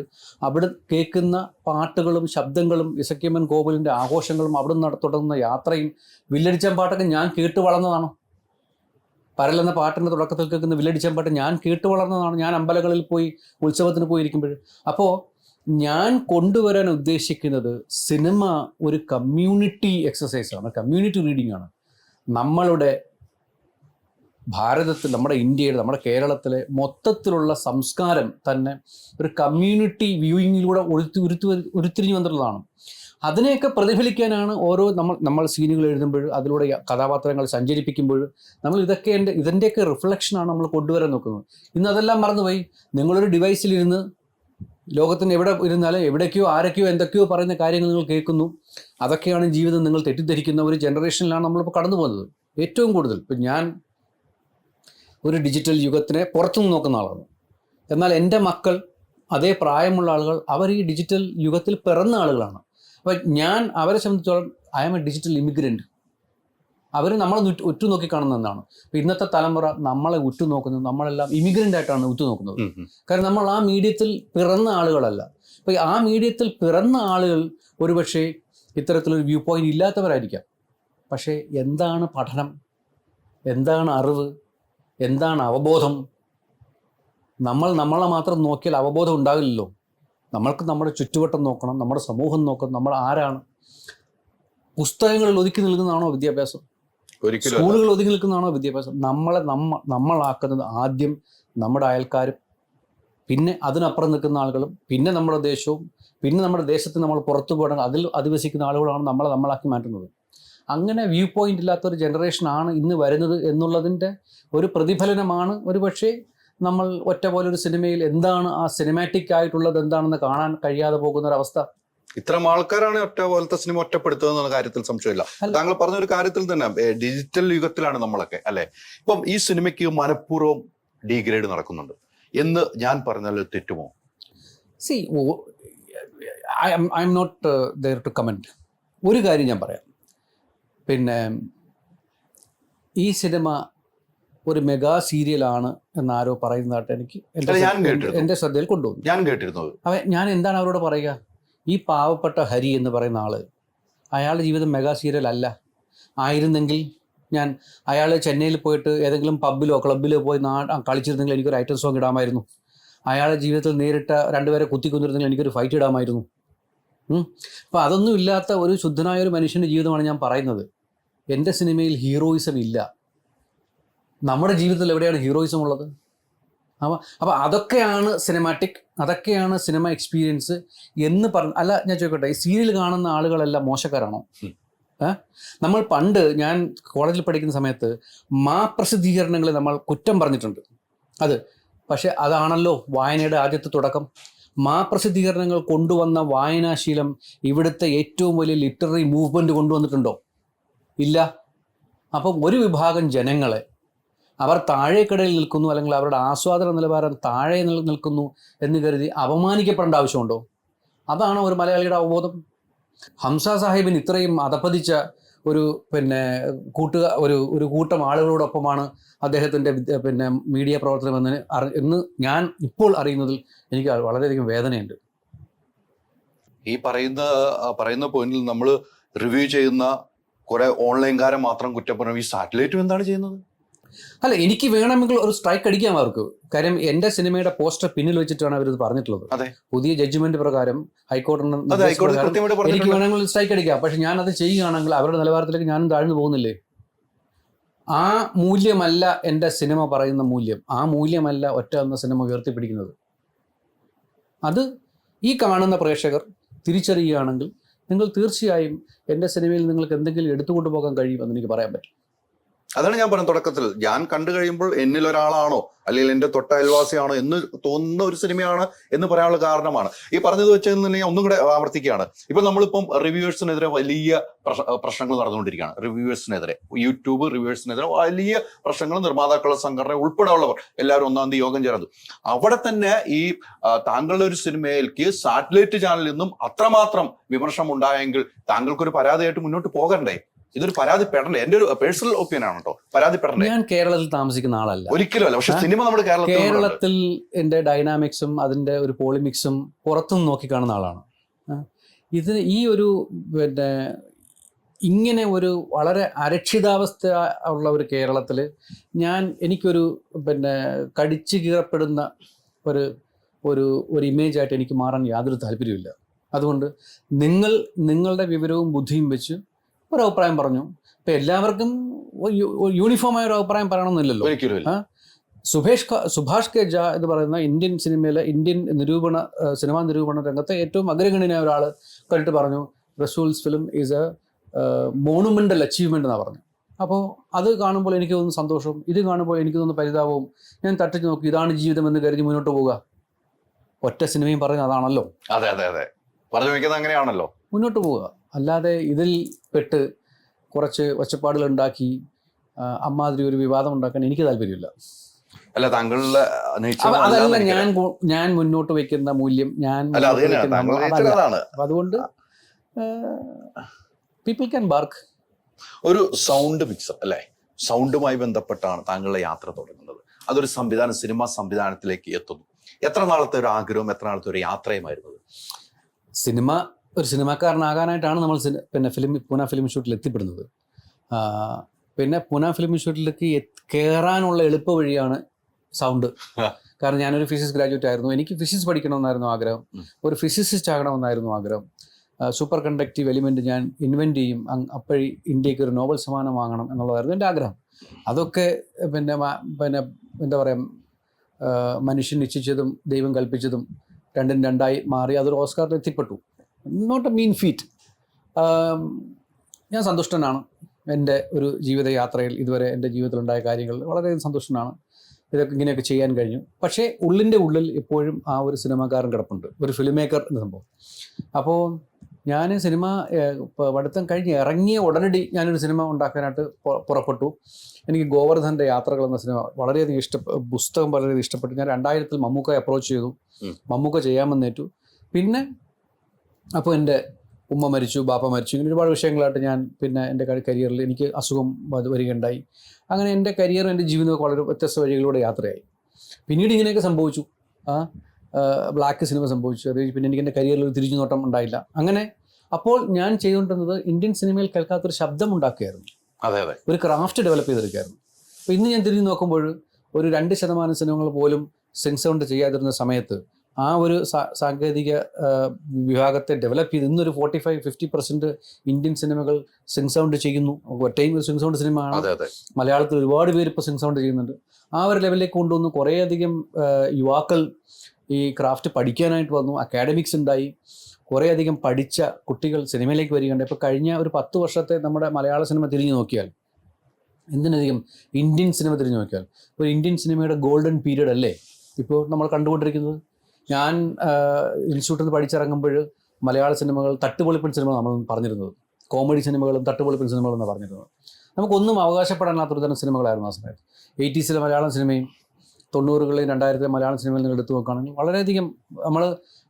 അവിടെ കേൾക്കുന്ന പാട്ടുകളും ശബ്ദങ്ങളും ഇസക്കിയമ്മൻ കോവിലിൻ്റെ ആഘോഷങ്ങളും അവിടുന്ന് തുടങ്ങുന്ന യാത്രയും വില്ലടിച്ചമ്പാട്ടൊക്കെ ഞാൻ കേട്ട് വളർന്നതാണ്. പരലെന്ന പാട്ടിൻ്റെ തുടക്കത്തിൽ കേൾക്കുന്ന വില്ലടിച്ചമ്പാട്ട് ഞാൻ കേട്ട് വളർന്നതാണ്. ഞാൻ അമ്പലങ്ങളിൽ പോയി ഉത്സവത്തിന് പോയിരിക്കുമ്പോൾ. അപ്പോൾ ഞാൻ കൊണ്ടുവരാൻ ഉദ്ദേശിക്കുന്നത് സിനിമ ഒരു കമ്മ്യൂണിറ്റി എക്സസൈസാണ്, കമ്മ്യൂണിറ്റി റീഡിംഗ് ആണ്. നമ്മളുടെ ഭാരതത്തിൽ, നമ്മുടെ ഇന്ത്യയിൽ, നമ്മുടെ കേരളത്തിലെ മൊത്തത്തിലുള്ള സംസ്കാരം തന്നെ ഒരു കമ്മ്യൂണിറ്റി വ്യൂയിങ്ങിലൂടെ ഉരുത്തിരിഞ്ഞു വന്നിട്ടുള്ളതാണ്. അതിനെയൊക്കെ പ്രതിഫലിക്കാനാണ് ഓരോ നമ്മൾ സീനുകൾ എഴുതുമ്പോൾ, അതിലൂടെ കഥാപാത്രങ്ങൾ സഞ്ചരിപ്പിക്കുമ്പോൾ നമ്മൾ ഇതിൻ്റെയൊക്കെ റിഫ്ലക്ഷനാണ് നമ്മൾ കൊണ്ടുവരാൻ നോക്കുന്നത്. ഇന്ന് അതെല്ലാം മറന്നുപോയി. നിങ്ങളൊരു ഡിവൈസിലിരുന്ന് ലോകത്തിന് എവിടെ ഇരുന്നാലും എവിടേക്കോ ആരൊക്കെയോ എന്തൊക്കെയോ പറയുന്ന കാര്യങ്ങൾ നിങ്ങൾ കേൾക്കുന്നു. അതൊക്കെയാണ് ജീവിതം നിങ്ങൾ തെറ്റിദ്ധരിക്കുന്ന ഒരു ജനറേഷനിലാണ് നമ്മളിപ്പോൾ കടന്നു പോകുന്നത് ഏറ്റവും കൂടുതൽ. ഇപ്പം ഞാൻ ഒരു ഡിജിറ്റൽ യുഗത്തിനെ പുറത്തുനിന്ന് നോക്കുന്ന ആളാണ്. എന്നാൽ എൻ്റെ മക്കൾ, അതേ പ്രായമുള്ള ആളുകൾ, അവർ ഈ ഡിജിറ്റൽ യുഗത്തിൽ പിറന്ന ആളുകളാണ്. അപ്പം ഞാൻ അവരെ സംബന്ധിച്ചോളം I am a digital immigrant. അവർ നമ്മളെ ഉറ്റുനോക്കി കാണുന്നതാണ്. അപ്പം ഇന്നത്തെ തലമുറ നമ്മളെ ഉറ്റുനോക്കുന്നത്, നമ്മളെല്ലാം ഇമിഗ്രൻ്റ് ആയിട്ടാണ് ഉറ്റുനോക്കുന്നത്. കാരണം നമ്മൾ ആ മീഡിയത്തിൽ പിറന്ന ആളുകളല്ല. അപ്പം ആ മീഡിയത്തിൽ പിറന്ന ആളുകൾ ഒരുപക്ഷെ ഇത്തരത്തിലൊരു വ്യൂ പോയിന്റ് ഇല്ലാത്തവരായിരിക്കാം. പക്ഷേ എന്താണ് പഠനം, എന്താണ് അറിവ്, എന്താണ് അവബോധം? നമ്മളെ മാത്രം നോക്കിയാൽ അവബോധം ഉണ്ടാകില്ലല്ലോ. നമ്മൾക്ക് നമ്മുടെ ചുറ്റുവട്ടം നോക്കണം, നമ്മുടെ സമൂഹം നോക്കണം, നമ്മൾ ആരാണ്. പുസ്തകങ്ങളിൽ ഒതുക്കി നിൽക്കുന്നതാണോ വിദ്യാഭ്യാസം? ഒരിക്കലും സ്കൂളുകൾ ഒതുങ്ങി നിൽക്കുന്നതാണോ വിദ്യാഭ്യാസം? നമ്മളാക്കുന്നത് ആദ്യം നമ്മുടെ അയൽക്കാരും, പിന്നെ അതിനപ്പുറം നിൽക്കുന്ന ആളുകളും, പിന്നെ നമ്മുടെ ദേശവും, പിന്നെ നമ്മുടെ ദേശത്ത് നമ്മൾ പുറത്തു പോകണം അതിൽ അധിവസിക്കുന്ന ആളുകളാണ് നമ്മളാക്കി മാറ്റുന്നത്. അങ്ങനെ വ്യൂ പോയിന്റ് ഇല്ലാത്ത ഒരു ജനറേഷനാണ് ഇന്ന് വരുന്നത് എന്നുള്ളതിൻ്റെ ഒരു പ്രതിഫലനമാണ് ഒരുപക്ഷെ നമ്മൾ ഒറ്റ പോലൊരു സിനിമയിൽ എന്താണ് ആ സിനിമാറ്റിക് ആയിട്ടുള്ളത് എന്താണെന്ന് കാണാൻ കഴിയാതെ പോകുന്നൊരവസ്ഥ. ഇത്തരം ആൾക്കാരാണ് ഒറ്റ പോലത്തെ സിനിമ ഒറ്റപ്പെടുത്തുക എന്നുള്ള കാര്യത്തിൽ സംശയമില്ല. താങ്കൾ പറഞ്ഞ ഒരു കാര്യത്തിൽ തന്നെ ഡിജിറ്റൽ യുഗത്തിലാണ് നമ്മളൊക്കെ അല്ലെ. ഇപ്പം ഈ സിനിമയ്ക്ക് മനഃപൂർവ്വം ഡീഗ്രേഡ് നടക്കുന്നുണ്ട് എന്ന് ഞാൻ പറഞ്ഞാൽ തെറ്റുമോ? See I'm not there to comment. ഒരു കാര്യം ഞാൻ പറയാം, പിന്നെ ഈ സിനിമ ഒരു മെഗാ സീരിയലാണ് എന്നാരോ പറയുന്നതായിട്ട് എനിക്ക് എൻ്റെ ശ്രദ്ധയിൽ കൊണ്ടുവന്നു. ഞാൻ കേട്ടിരുന്നത്. ഞാൻ എന്താണ് അവരോട് പറയുക? ഈ പാവപ്പെട്ട ഹരി എന്ന് പറയുന്ന ആള്, അയാളുടെ ജീവിതം മെഗാ സീരിയൽ അല്ല. ആയിരുന്നെങ്കിൽ അയാൾ ചെന്നൈയിൽ പോയിട്ട് ഏതെങ്കിലും പബ്ബിലോ ക്ലബ്ബിലോ പോയി കളിച്ചിരുന്നെങ്കിൽ എനിക്കൊരു ഐറ്റം സോങ് ഇടാമായിരുന്നു. അയാളുടെ ജീവിതത്തിൽ നേരിട്ട രണ്ടുപേരെ കുത്തിക്കൊന്നിരുന്നെങ്കിൽ എനിക്കൊരു ഫൈറ്റ് ഇടാമായിരുന്നു. അപ്പോൾ അതൊന്നും ഇല്ലാത്ത ഒരു ശുദ്ധനായ ഒരു മനുഷ്യൻ്റെ ജീവിതമാണ് ഞാൻ പറയുന്നത്. എൻ്റെ സിനിമയിൽ ഹീറോയിസം ഇല്ല. നമ്മുടെ ജീവിതത്തിൽ എവിടെയാണ് ഹീറോയിസം ഉള്ളത്? അപ്പോൾ അതൊക്കെയാണ് സിനിമാറ്റിക്, അതൊക്കെയാണ് സിനിമ എക്സ്പീരിയൻസ് എന്ന് അല്ല. ഞാൻ ചോദിക്കട്ടെ, ഈ സീരിയൽ കാണുന്ന ആളുകളെല്ലാം മോശക്കാരാണോ? നമ്മൾ പണ്ട് ഞാൻ കോളേജിൽ പഠിക്കുന്ന സമയത്ത് പ്രസിദ്ധീകരണങ്ങളെ നമ്മൾ കുറ്റം പറഞ്ഞിട്ടുണ്ട്. പക്ഷെ അതാണല്ലോ വായനയുടെ ആദ്യത്തെ തുടക്കം. പ്രസിദ്ധീകരണങ്ങൾ കൊണ്ടുവന്ന വായനാശീലം ഇവിടുത്തെ ഏറ്റവും വലിയ ലിറ്റററി മൂവ്മെൻറ്റ് കൊണ്ടുവന്നിട്ടുണ്ടോ? ഇല്ല. അപ്പം ഒരു വിഭാഗം ജനങ്ങളെ അവർ താഴേക്കടയിൽ നിൽക്കുന്നു, അല്ലെങ്കിൽ അവരുടെ ആസ്വാദന നിലവാരം താഴെ നിൽക്കുന്നു എന്ന് കരുതി അപമാനിക്കപ്പെടേണ്ട ആവശ്യമുണ്ടോ? അതാണോ ഒരു മലയാളിയുടെ അവബോധം? ഹംസ സാഹിബിന് ഇത്രയും അധപ്പതിച്ച ഒരു ഒരു കൂട്ടം ആളുകളോടൊപ്പമാണ് അദ്ദേഹത്തിൻ്റെ മീഡിയ പ്രവർത്തനം എന്ന് ഞാൻ ഇപ്പോൾ അറിയുന്നതിൽ എനിക്ക് വളരെയധികം വേദനയുണ്ട്. ഈ പറയുന്ന പോയിന്റിൽ നമ്മൾ റിവ്യൂ ചെയ്യുന്ന കുറെ ഓൺലൈൻകാരെ മാത്രം കുറ്റപ്പെടും. ഈ സാറ്റലൈറ്റും എന്താണ് ചെയ്യുന്നത്? അല്ല, എനിക്ക് വേണമെങ്കിൽ ഒരു സ്ട്രൈക്ക് അടിക്കാം അവർക്ക്. കാര്യം എൻ്റെ സിനിമയുടെ പോസ്റ്റർ പിന്നിൽ വെച്ചിട്ടാണ് അവരിത് പറഞ്ഞിട്ടുള്ളത്. പുതിയ ജഡ്ജ്മെന്റ് പ്രകാരം ഹൈക്കോടതി എനിക്ക് വേണമെങ്കിൽ സ്ട്രൈക്ക് അടിക്കാം. പക്ഷെ ഞാൻ അത് ചെയ്യുകയാണെങ്കിൽ അവരുടെ നിലവാരത്തിലേക്ക് ഞാനും താഴ്ന്നു പോകുന്നില്ലേ? ആ മൂല്യമല്ല എൻ്റെ സിനിമ പറയുന്ന മൂല്യം. ആ മൂല്യമല്ല ഒറ്റ എന്ന സിനിമ ഉയർത്തിപ്പിടിക്കുന്നത്. അത് ഈ കാണുന്ന പ്രേക്ഷകർ തിരിച്ചറിയുകയാണെങ്കിൽ നിങ്ങൾ തീർച്ചയായും എൻ്റെ സിനിമയിൽ നിങ്ങൾക്ക് എന്തെങ്കിലും എടുത്തുകൊണ്ടു പോകാൻ കഴിയുമെന്ന് എനിക്ക് പറയാൻ പറ്റും. അതാണ് ഞാൻ പറഞ്ഞ തുടക്കത്തിൽ, ഞാൻ കണ്ടു കഴിയുമ്പോൾ എന്നിൽ ഒരാളാണോ അല്ലെങ്കിൽ എൻ്റെ തൊട്ട അയൽവാസിയാണോ എന്ന് തോന്നുന്ന ഒരു സിനിമയാണ് എന്ന് പറയാനുള്ള കാരണമാണ് ഈ പറഞ്ഞത് വെച്ചെന്ന് ഒന്നും കൂടെ ആവർത്തിക്കുകയാണ്. ഇപ്പൊ നമ്മളിപ്പം റിവ്യൂവേഴ്സിനെതിരെ വലിയ പ്രശ്നങ്ങൾ നടന്നുകൊണ്ടിരിക്കുകയാണ്. റിവ്യൂവേഴ്സിനെതിരെ, യൂട്യൂബ് റിവ്യൂവേഴ്സിനെതിരെ വലിയ പ്രശ്നങ്ങൾ നിർമ്മാതാക്കളുടെ സംഘടന ഉൾപ്പെടെയുള്ളവർ എല്ലാവരും 1-ാം തീയതി യോഗം ചേർന്നു. അവിടെ തന്നെ ഈ താങ്കളുടെ ഒരു സിനിമയിലേക്ക് സാറ്റലൈറ്റ് ചാനലിൽ നിന്നും അത്രമാത്രം വിമർശനം ഉണ്ടായെങ്കിൽ താങ്കൾക്കൊരു പരാതിയായിട്ട് മുന്നോട്ട് പോകണ്ടേ? ഇതൊരു പരാതിപ്പെടണ്ടേ? എന്റെ ഒരു പേഴ്സണൽ ഒപ്പീനിയൻ ആണ് കേട്ടോ, പരാതിപ്പെടണ്ടേ? ഞാൻ കേരളത്തിൽ താമസിക്കുന്ന ആളല്ല, ഒരിക്കലും അല്ല. പക്ഷെ സിനിമ നമ്മുടെ കേരളത്തിൽ എന്റെ ഡൈനാമിക്സും അതിന്റെ ഒരു പോളിമിക്സും പുറത്തുനിന്ന് നോക്കിക്കാണുന്ന ആളാണ്. ഈ ഒരു ഇങ്ങനെ ഒരു വളരെ അരക്ഷിതാവസ്ഥ ഉള്ള ഒരു കേരളത്തിൽ എനിക്കൊരു കടിച്ചു കീറപ്പെടുന്ന ഒരു ഇമേജായിട്ട് എനിക്ക് മാറാൻ യാതൊരു താല്പര്യമില്ല. അതുകൊണ്ട് നിങ്ങളുടെ വിവരവും ബുദ്ധിയും വെച്ച് ഒരു അഭിപ്രായം പറഞ്ഞു. ഇപ്പം എല്ലാവർക്കും യൂണിഫോമായ ഒരു അഭിപ്രായം പറയണമെന്നില്ലല്ലോ. സുഭാഷ് കെ ജാ എന്ന് പറയുന്ന ഇന്ത്യൻ സിനിമയിലെ സിനിമാ നിരൂപണ രംഗത്തെ ഏറ്റവും അഗ്രഗണ്യനായ ഒരാൾ കണ്ടിട്ട് പറഞ്ഞു, റസൂൽസ് ഫിലിം ഈസ് എ മോണുമെൻ്റൽ അച്ചീവ്മെൻ്റ് എന്നാണ് പറഞ്ഞു. അപ്പോൾ അത് കാണുമ്പോൾ എനിക്ക് തോന്നുന്നു സന്തോഷവും, ഇത് കാണുമ്പോൾ എനിക്ക് തോന്നുന്നു പരിതാപവും. ഞാൻ തട്ടിച്ച് നോക്കി, ഇതാണ് ജീവിതം എന്ന് കരുതി മുന്നോട്ട് പോവുക. ഒറ്റ സിനിമയും പറയുന്നത് അതാണല്ലോ. അതെ അതെ അതെ, പറഞ്ഞു വയ്ക്കുന്നത് അങ്ങനെയാണല്ലോ. മുന്നോട്ട് പോവുക. അല്ലാതെ ഇതിൽ പെട്ട് കുറച്ച് ഒച്ചപ്പാടുകൾ ഉണ്ടാക്കി അമ്മാതിരി ഒരു വിവാദം ഉണ്ടാക്കാൻ എനിക്ക് താല്പര്യമില്ല. അല്ല, താങ്കളുടെ അതല്ല ഞാൻ മുന്നോട്ട് വെക്കുന്ന മൂല്യം. അതുകൊണ്ട് പീപ്പിൾ ക്യാൻ ബാർക്ക്. ഒരു സൗണ്ട് മിക്സർ അല്ലേ, സൗണ്ടുമായി ബന്ധപ്പെട്ടാണ് താങ്കളുടെ യാത്ര തുടങ്ങുന്നത്. അതൊരു സിനിമാ സംവിധാനത്തിലേക്ക് എത്തുന്നു. എത്ര നാളത്തെ ഒരു ആഗ്രഹവും എത്ര നാളത്തെ ഒരു യാത്രയുമായിരുന്നത്? ഒരു സിനിമാക്കാരനാകാനായിട്ടാണ് നമ്മൾ പൂന ഫിലിം ഷൂട്ടിൽ എത്തിപ്പെടുന്നത്. പിന്നെ പൂന ഫിലിം ഷൂട്ടിലേക്ക് കയറാനുള്ള എളുപ്പ വഴിയാണ് സൗണ്ട്. കാരണം ഞാനൊരു ഫിസിക്സ് ഗ്രാജുവേറ്റ് ആയിരുന്നു. എനിക്ക് ഫിസിക്സ് പഠിക്കണമെന്നായിരുന്നു ആഗ്രഹം. ഒരു ഫിസിസിസ്റ്റ് ആകണമെന്നായിരുന്നു ആഗ്രഹം. സൂപ്പർ കണ്ടക്റ്റീവ് എലിമെൻറ്റ് ഞാൻ ഇൻവെൻറ്റ് ചെയ്യും, അപ്പോഴി ഇന്ത്യക്ക് ഒരു നോബൽ സമ്മാനം വാങ്ങണം എന്നുള്ളതായിരുന്നു എൻ്റെ ആഗ്രഹം. അതൊക്കെ പിന്നെ എന്താ പറയുക, മനുഷ്യൻ നിശ്ചയിച്ചതും ദൈവം കൽപ്പിച്ചതും രണ്ടും രണ്ടായി മാറി അതൊരു ഓസ്കാറിൽ എത്തിപ്പെട്ടു. Not a mean feat. ഞാൻ സന്തുഷ്ടനാണ്. എൻ്റെ ഒരു ജീവിതയാത്രയിൽ ഇതുവരെ എൻ്റെ ജീവിതത്തിലുണ്ടായ കാര്യങ്ങൾ വളരെയധികം സന്തുഷ്ടനാണ്. ഇതൊക്കെ ഇങ്ങനെയൊക്കെ ചെയ്യാൻ കഴിഞ്ഞു. പക്ഷേ ഉള്ളിൻ്റെ ഉള്ളിൽ എപ്പോഴും ആ ഒരു സിനിമാക്കാരൻ കിടപ്പുണ്ട്, ഒരു ഫിലിം മേക്കർ എന്ന സംഭവം. അപ്പോൾ ഞാൻ സിനിമ പഠിത്തം കഴിഞ്ഞ് ഇറങ്ങിയ ഉടനടി ഞാനൊരു സിനിമ ഉണ്ടാക്കാനായിട്ട് പുറപ്പെട്ടു. എനിക്ക് ഗോവർദ്ധൻ്റെ യാത്രകൾ എന്ന സിനിമ വളരെയധികം പുസ്തകം വളരെയധികം ഇഷ്ടപ്പെട്ടു. ഞാൻ 2000 മമ്മൂക്കയെ അപ്രോച്ച് ചെയ്തു. മമ്മൂക്ക ചെയ്യാമെന്നേറ്റു. പിന്നെ അപ്പോൾ എൻ്റെ ഉമ്മ മരിച്ചു, ബാപ്പ മരിച്ചു, ഇങ്ങനെ ഒരുപാട് വിഷയങ്ങളായിട്ട് ഞാൻ പിന്നെ എൻ്റെ കരിയറിൽ എനിക്ക് അസുഖം വരികയുണ്ടായി. അങ്ങനെ എൻ്റെ കരിയറും എൻ്റെ ജീവിതമൊക്കെ വളരെ വ്യത്യസ്ത വഴികളിലൂടെ യാത്രയായി. പിന്നീട് ഇങ്ങനെയൊക്കെ സംഭവിച്ചു. ബ്ലാക്ക് സിനിമ സംഭവിച്ചു. അത് പിന്നെ എനിക്ക് എൻ്റെ കരിയറിൽ ഒരു തിരിച്ചു നോട്ടം ഉണ്ടായില്ല. അങ്ങനെ അപ്പോൾ ഞാൻ ചെയ്തുകൊണ്ടിരുന്നത് ഇന്ത്യൻ സിനിമയിൽ കേൾക്കാത്തൊരു ശബ്ദം ഉണ്ടാക്കുകയായിരുന്നു. അതെ അതെ, ഒരു ക്രാഫ്റ്റ് ഡെവലപ്പ് ചെയ്തെടുക്കുകയായിരുന്നു. അപ്പോൾ ഇന്ന് ഞാൻ തിരിഞ്ഞു നോക്കുമ്പോൾ ഒരു 2% സിനിമകൾ പോലും സിംഗ് സൗണ്ട് ചെയ്യാതിരുന്ന സമയത്ത് ആ ഒരു സാങ്കേതിക വിഭാഗത്തെ ഡെവലപ്പ് ചെയ്ത് ഇന്നൊരു 45-50% ഇന്ത്യൻ സിനിമകൾ സിംഗ് സൗണ്ട് ചെയ്യുന്നു. ഒറ്റയും ഒരു സിംഗ് സൗണ്ട് സിനിമ ആണ്. മലയാളത്തിൽ ഒരുപാട് പേര് ഇപ്പോൾ സിംഗ് സൗണ്ട് ചെയ്യുന്നുണ്ട്. ആ ഒരു ലെവലിലേക്ക് കൊണ്ടുവന്ന് കുറേയധികം യുവാക്കൾ ഈ ക്രാഫ്റ്റ് പഠിക്കാനായിട്ട് വന്നു. അക്കാഡമിക്സ് ഉണ്ടായി. കുറേയധികം പഠിച്ച കുട്ടികൾ സിനിമയിലേക്ക് വരികയുണ്ട്. ഇപ്പോൾ കഴിഞ്ഞ ഒരു 10 വർഷത്തെ നമ്മുടെ മലയാള സിനിമ തിരിഞ്ഞു നോക്കിയാൽ, എന്തിനധികം ഇന്ത്യൻ സിനിമ തിരിഞ്ഞു നോക്കിയാൽ ഒരു ഇന്ത്യൻ സിനിമയുടെ ഗോൾഡൻ പീരീഡ് അല്ലേ ഇപ്പോൾ നമ്മൾ കണ്ടുകൊണ്ടിരിക്കുന്നത്. ഞാൻ ഇൻസ്റ്റിറ്റ്യൂട്ടിൽ നിന്ന് പഠിച്ചിറങ്ങുമ്പോൾ മലയാള സിനിമകൾ തട്ടുപൊളിപ്പൻ സിനിമ നമ്മൾ പറഞ്ഞിരുന്നത്, കോമഡി സിനിമകളും തട്ടുപൊളിപ്പൻ സിനിമകളും എന്നാണ് പറഞ്ഞിരുന്നത്. നമുക്കൊന്നും അവകാശപ്പെടാനാത്തൊരു തരം സിനിമകളായിരുന്നു ആ സമയത്ത്. 80s മലയാളം സിനിമയും 90കളിൽ 2000 മലയാളം സിനിമയിൽ നിങ്ങൾ എടുത്തു നോക്കുകയാണെങ്കിൽ വളരെയധികം നമ്മൾ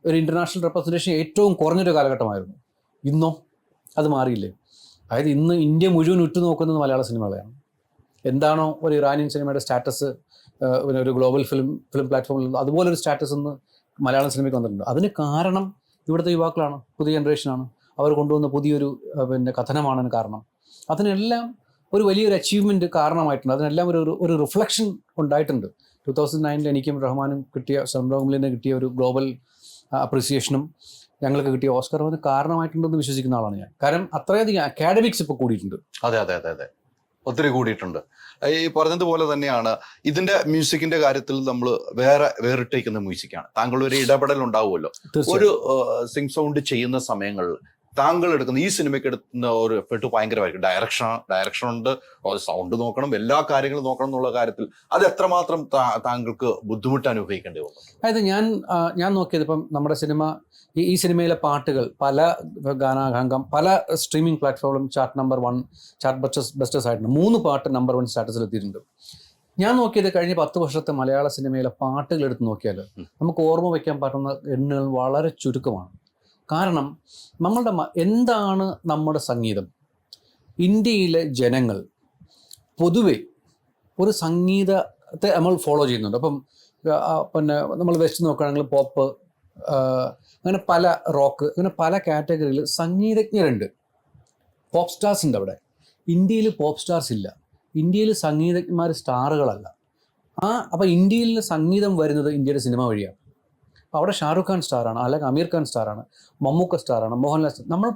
ഒരു ഇൻ്റർനാഷണൽ റെപ്രസെൻറ്റേഷൻ ഏറ്റവും കുറഞ്ഞൊരു കാലഘട്ടമായിരുന്നു. ഇന്നോ അത് മാറിയില്ലേ? അതായത് ഇന്ന് ഇന്ത്യ മുഴുവൻ ഉറ്റുനോക്കുന്നത് മലയാള സിനിമകളെയാണ്. എന്താണോ ഒരു ഇറാനിയൻ സിനിമയുടെ സ്റ്റാറ്റസ് പിന്നെ ഒരു ഗ്ലോബൽ ഫിലിം പ്ലാറ്റ്ഫോമിൽ അതുപോലൊരു സ്റ്റാറ്റസ് ഇന്ന് മലയാളം സിനിമയ്ക്ക് വന്നിട്ടുണ്ട്. അതിന് കാരണം ഇവിടുത്തെ യുവാക്കളാണ്, പുതിയ ജനറേഷനാണ്. അവർ കൊണ്ടുവന്ന പുതിയൊരു പിന്നെ കഥനമാണ് കാരണം. അതിനെല്ലാം ഒരു വലിയൊരു അച്ചീവ്മെൻറ്റ് കാരണമായിട്ടുണ്ട്. അതിനെല്ലാം ഒരു റിഫ്ലക്ഷൻ ഉണ്ടായിട്ടുണ്ട്. 2009 എനിക്കും റഹ്മാനും കിട്ടിയ, സംഭവങ്ങളിന് കിട്ടിയ ഒരു ഗ്ലോബൽ അപ്രിസിയേഷനും ഞങ്ങൾക്ക് കിട്ടിയ ഓസ്കർ അതിന് കാരണമായിട്ടുണ്ടെന്ന് വിശ്വസിക്കുന്ന ആളാണ് ഞാൻ. കാരണം അത്രയധികം അക്കാഡമിക്സ് ഇപ്പോൾ കൂടിയിട്ടുണ്ട്. അതെ അതെ അതെ അതെ, ഒത്തിരി കൂടിയിട്ടുണ്ട്. ഈ പറഞ്ഞതുപോലെ തന്നെയാണ് ഇതിന്റെ മ്യൂസിക്കിന്റെ കാര്യത്തിൽ നമ്മൾ വേറിട്ടേക്കുന്ന മ്യൂസിക്കാണ്. താങ്കൾ ഒരു ഇടപെടൽ ഉണ്ടാവുമല്ലോ ഒരു സിംഗ് സൗണ്ട് ചെയ്യുന്ന സമയങ്ങളിൽ. താങ്കൾ എടുക്കുന്ന ഈ സിനിമയ്ക്ക് എടുക്കുന്ന ഒരു എഫേർട്ട് ഭയങ്കരമായിരിക്കും. ഡയറക്ഷൻ ഉണ്ട്, സൗണ്ട് നോക്കണം, എല്ലാ കാര്യങ്ങളും നോക്കണം എന്നുള്ള കാര്യത്തിൽ അത് എത്രമാത്രം താങ്കൾക്ക് ബുദ്ധിമുട്ട് അനുഭവിക്കേണ്ടി വന്നു? അതായത് ഞാൻ നോക്കിയത് ഇപ്പം നമ്മുടെ സിനിമ ഈ സിനിമയിലെ പാട്ടുകൾ പല ഗാനാഗാംഗം പല സ്ട്രീമിംഗ് പ്ലാറ്റ്ഫോമിലും ചാർട്ട് നമ്പർ 1 ചാർട്ട് ബസ്റ്റേഴ്സ് ആയിട്ടുണ്ട്. 3 പാട്ട് നമ്പർ 1 സ്റ്റാറ്റസിൽ എത്തിയിട്ടുണ്ട്. ഞാൻ നോക്കിയത് കഴിഞ്ഞ 10 വർഷത്തെ മലയാള സിനിമയിലെ പാട്ടുകൾ എടുത്ത് നോക്കിയാൽ നമുക്ക് ഓർമ്മ വയ്ക്കാൻ പറ്റുന്ന എണ്ണുകൾ വളരെ ചുരുക്കമാണ്. കാരണം നമ്മളുടെ എന്താണ് നമ്മുടെ സംഗീതം? ഇന്ത്യയിലെ ജനങ്ങൾ പൊതുവെ ഒരു സംഗീതത്തെ നമ്മൾ ഫോളോ ചെയ്യുന്നുണ്ട്. അപ്പം പിന്നെ നമ്മൾ വെച്ച് നോക്കുകയാണെങ്കിൽ പോപ്പ്, അങ്ങനെ പല റോക്ക്, അങ്ങനെ പല കാറ്റഗറിയിൽ സംഗീതജ്ഞരുണ്ട്. പോപ്പ് സ്റ്റാർസ് ഉണ്ട് അവിടെ. ഇന്ത്യയിൽ പോപ്പ് സ്റ്റാർസ് ഇല്ല. ഇന്ത്യയിൽ സംഗീതജ്ഞന്മാർ സ്റ്റാറുകളല്ല. അപ്പോൾ ഇന്ത്യയിൽ സംഗീതം വരുന്നത് ഇന്ത്യയുടെ സിനിമ വഴിയാണ്. അവിടെ ഷാറുഖ് ഖാൻ സ്റ്റാറാണ്, അല്ലെങ്കിൽ അമീർ ഖാൻ സ്റ്റാറാണ്, മമ്മൂക്ക സ്റ്റാറാണ്, മോഹൻലാൽ സ്റ്റാർ. നമ്മൾ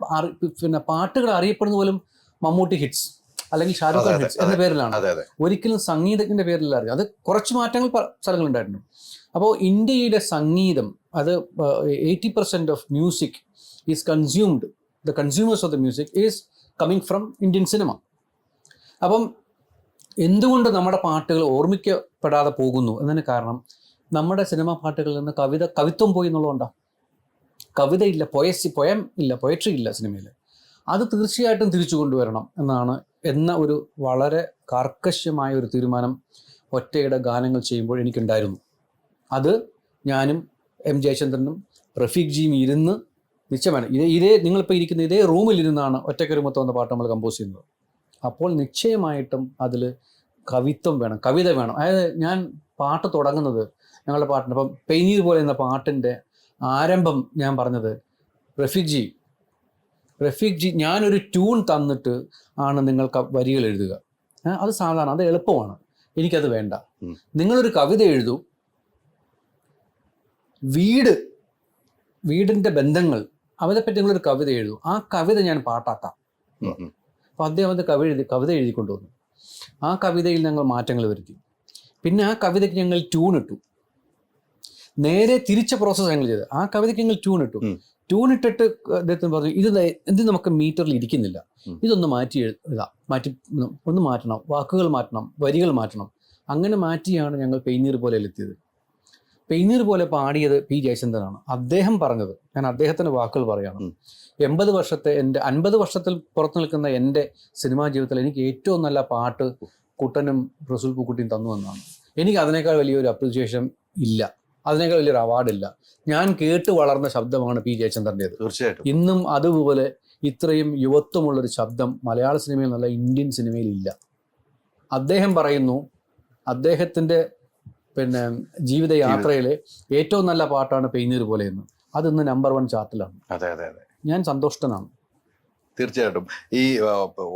പിന്നെ പാട്ടുകൾ അറിയപ്പെടുന്ന പോലും മമ്മൂട്ടി ഹിറ്റ്സ് അല്ലെങ്കിൽ ഷാറുഖ് ഖാൻ ഹിറ്റ്സ് എന്ന പേരിലാണ്. ഒരിക്കലും സംഗീതജ്ഞൻ്റെ പേരിലല്ല അറിയാം. അത് കുറച്ച് മാറ്റങ്ങൾ സ്ഥലങ്ങളുണ്ടായിരുന്നു. അപ്പോൾ ഇന്ത്യയുടെ സംഗീതം അത് 80% of music is consumed, the consumers of the music is coming from Indian cinema. അപ്പം എന്തുകൊണ്ട് നമ്മുടെ പാട്ടുകൾ ഓർമ്മിക്കപ്പെടാതെ പോകുന്നു എന്നതിന് കാരണം നമ്മുടെ സിനിമാ പാട്ടുകളിൽ നിന്ന് കവിത്വം പോയി എന്നുള്ളതുകൊണ്ടാണ്. കവിതയില്ല, പൊയം ഇല്ല, പൊയട്രി ഇല്ല സിനിമയിൽ. അത് തീർച്ചയായിട്ടും തിരിച്ചു കൊണ്ടുവരണം എന്ന ഒരു വളരെ കാർക്കശ്യമായ ഒരു തീരുമാനം ഒറ്റയുടെ ഗാനങ്ങൾ ചെയ്യുമ്പോൾ എനിക്കുണ്ടായിരുന്നു. അത് ഞാനും എം ജയചന്ദ്രനും റഫീഖ് ജിയും ഇരുന്ന് നിശ്ചയമാണ് ഇതേ നിങ്ങളിപ്പോൾ ഇരിക്കുന്ന ഇതേ റൂമിലിരുന്നാണ് ഒറ്റയ്ക്കൊരു മൊത്തം എന്ന പാട്ട് നമ്മൾ കമ്പോസ് ചെയ്യുന്നത്. അപ്പോൾ നിശ്ചയമായിട്ടും അതിൽ കവിത്വം വേണം, കവിത വേണം. അതായത് ഞാൻ പാട്ട് തുടങ്ങുന്നത് ഞങ്ങളുടെ പാട്ടിന് ഇപ്പം പെയ്നീർ പോലെ എന്ന പാട്ടിൻ്റെ ആരംഭം ഞാൻ പറഞ്ഞത് റഫീഖ് ജി ഞാനൊരു ട്യൂൺ തന്നിട്ട് ആണ് നിങ്ങൾ വരികൾ എഴുതുക. അത് സാധാരണ, അത് എളുപ്പമാണ്, എനിക്കത് വേണ്ട. നിങ്ങളൊരു കവിത എഴുതൂ, വീടിൻ്റെ ബന്ധങ്ങൾ അവനെപ്പറ്റി നിങ്ങളൊരു കവിത എഴുതും, ആ കവിത ഞാൻ പാട്ടാക്കാം. അപ്പോൾ അദ്ദേഹം അത് കവിത എഴുതിക്കൊണ്ടുവന്നു. ആ കവിതയിൽ ഞങ്ങൾ മാറ്റങ്ങൾ വരുത്തി. പിന്നെ ആ കവിതയ്ക്ക് ഞങ്ങൾ ട്യൂൺ ഇട്ടു. നേരെ തിരിച്ച പ്രോസസ്സ് ഞങ്ങൾ ചെയ്തത്. ആ കവിതയ്ക്ക് ഞങ്ങൾ ട്യൂൺ ഇട്ടു. ട്യൂൺ ഇട്ടിട്ട് അദ്ദേഹത്തിന് പറഞ്ഞു, ഇത് നമുക്ക് മീറ്ററിൽ ഇരിക്കുന്നില്ല, ഇതൊന്ന് മാറ്റി എഴുതാം, ഒന്ന് മാറ്റണം, വാക്കുകൾ മാറ്റണം, വരികൾ മാറ്റണം. അങ്ങനെ മാറ്റിയാണ് ഞങ്ങൾ പെയ്നീർ പോലെ എത്തിയത്. പെയ്നീർ പോലെ പാടിയത് പി ജയചന്ദ്രനാണ്. അദ്ദേഹം പറഞ്ഞത്, ഞാൻ അദ്ദേഹത്തിൻ്റെ വാക്കുകൾ പറയുകയാണ്, 50 വർഷത്തിൽ പുറത്തു നിൽക്കുന്ന എൻ്റെ സിനിമാ ജീവിതത്തിൽ എനിക്ക് ഏറ്റവും നല്ല പാട്ട് കുട്ടനും റസൂൽ പൂക്കുട്ടിയും തന്നു എന്നാണ്. എനിക്ക് അതിനേക്കാൾ വലിയൊരു അപ്രിസിയേഷൻ ഇല്ല, അതിനേക്കാൾ വലിയൊരു അവാർഡില്ല. ഞാൻ കേട്ട് വളർന്ന ശബ്ദമാണ് പി ജയചന്ദ്രൻ്റേത്. തീർച്ചയായിട്ടും ഇന്നും അതുപോലെ ഇത്രയും യുവത്വമുള്ളൊരു ശബ്ദം മലയാള സിനിമയിൽ നല്ല ഇന്ത്യൻ സിനിമയിൽ ഇല്ല. അദ്ദേഹം പറയുന്നു, അദ്ദേഹത്തിൻ്റെ ജീവിതയാത്രയിലെ ഏറ്റവും നല്ല പാട്ടാണ് പെയ്നീർ പോലെ എന്ന്. അതിന്ന് നമ്പർ 1 ചാർട്ടിലാണ്. അതെ അതെ അതെ, ഞാൻ സന്തുഷ്ടനാണ്. തീർച്ചയായിട്ടും. ഈ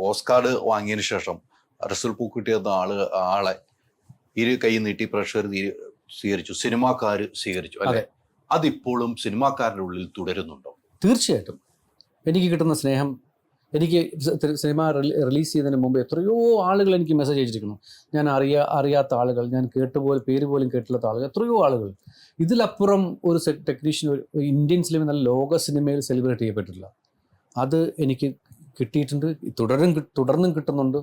ഓസ്കാർ വാങ്ങിയതിനു ശേഷം റസൂൽ പൂക്കുട്ടി എന്ന ആളെ ഇരു കൈ നീട്ടി പ്രേക്ഷകർ സ്വീകരിച്ചു, സിനിമാക്കാർ സ്വീകരിച്ചു അല്ലെ? അതിപ്പോഴും സിനിമാക്കാരുടെ ഉള്ളിൽ തുടരുന്നുണ്ടോ? തീർച്ചയായിട്ടും. എനിക്ക് കിട്ടുന്ന സ്നേഹം, എനിക്ക് സിനിമ റിലീസ് ചെയ്യുന്നതിന് മുമ്പ് എത്രയോ ആളുകൾ എനിക്ക് മെസ്സേജ് അയച്ചിരിക്കുന്നു. ഞാൻ അറിയാത്ത ആളുകൾ, ഞാൻ പേര് പോലും കേട്ടില്ലാത്ത ആളുകൾ, എത്രയോ ആളുകൾ. ഇതിലപ്പുറം ഒരു ടെക്നീഷ്യൻ ഇന്ത്യൻ സിനിമ നല്ല ലോക സിനിമയിൽ സെലിബ്രേറ്റ് ചെയ്യപ്പെട്ടിട്ടില്ല. അത് എനിക്ക് കിട്ടിയിട്ടുണ്ട്, തുടർന്നും കിട്ടുന്നുണ്ട്.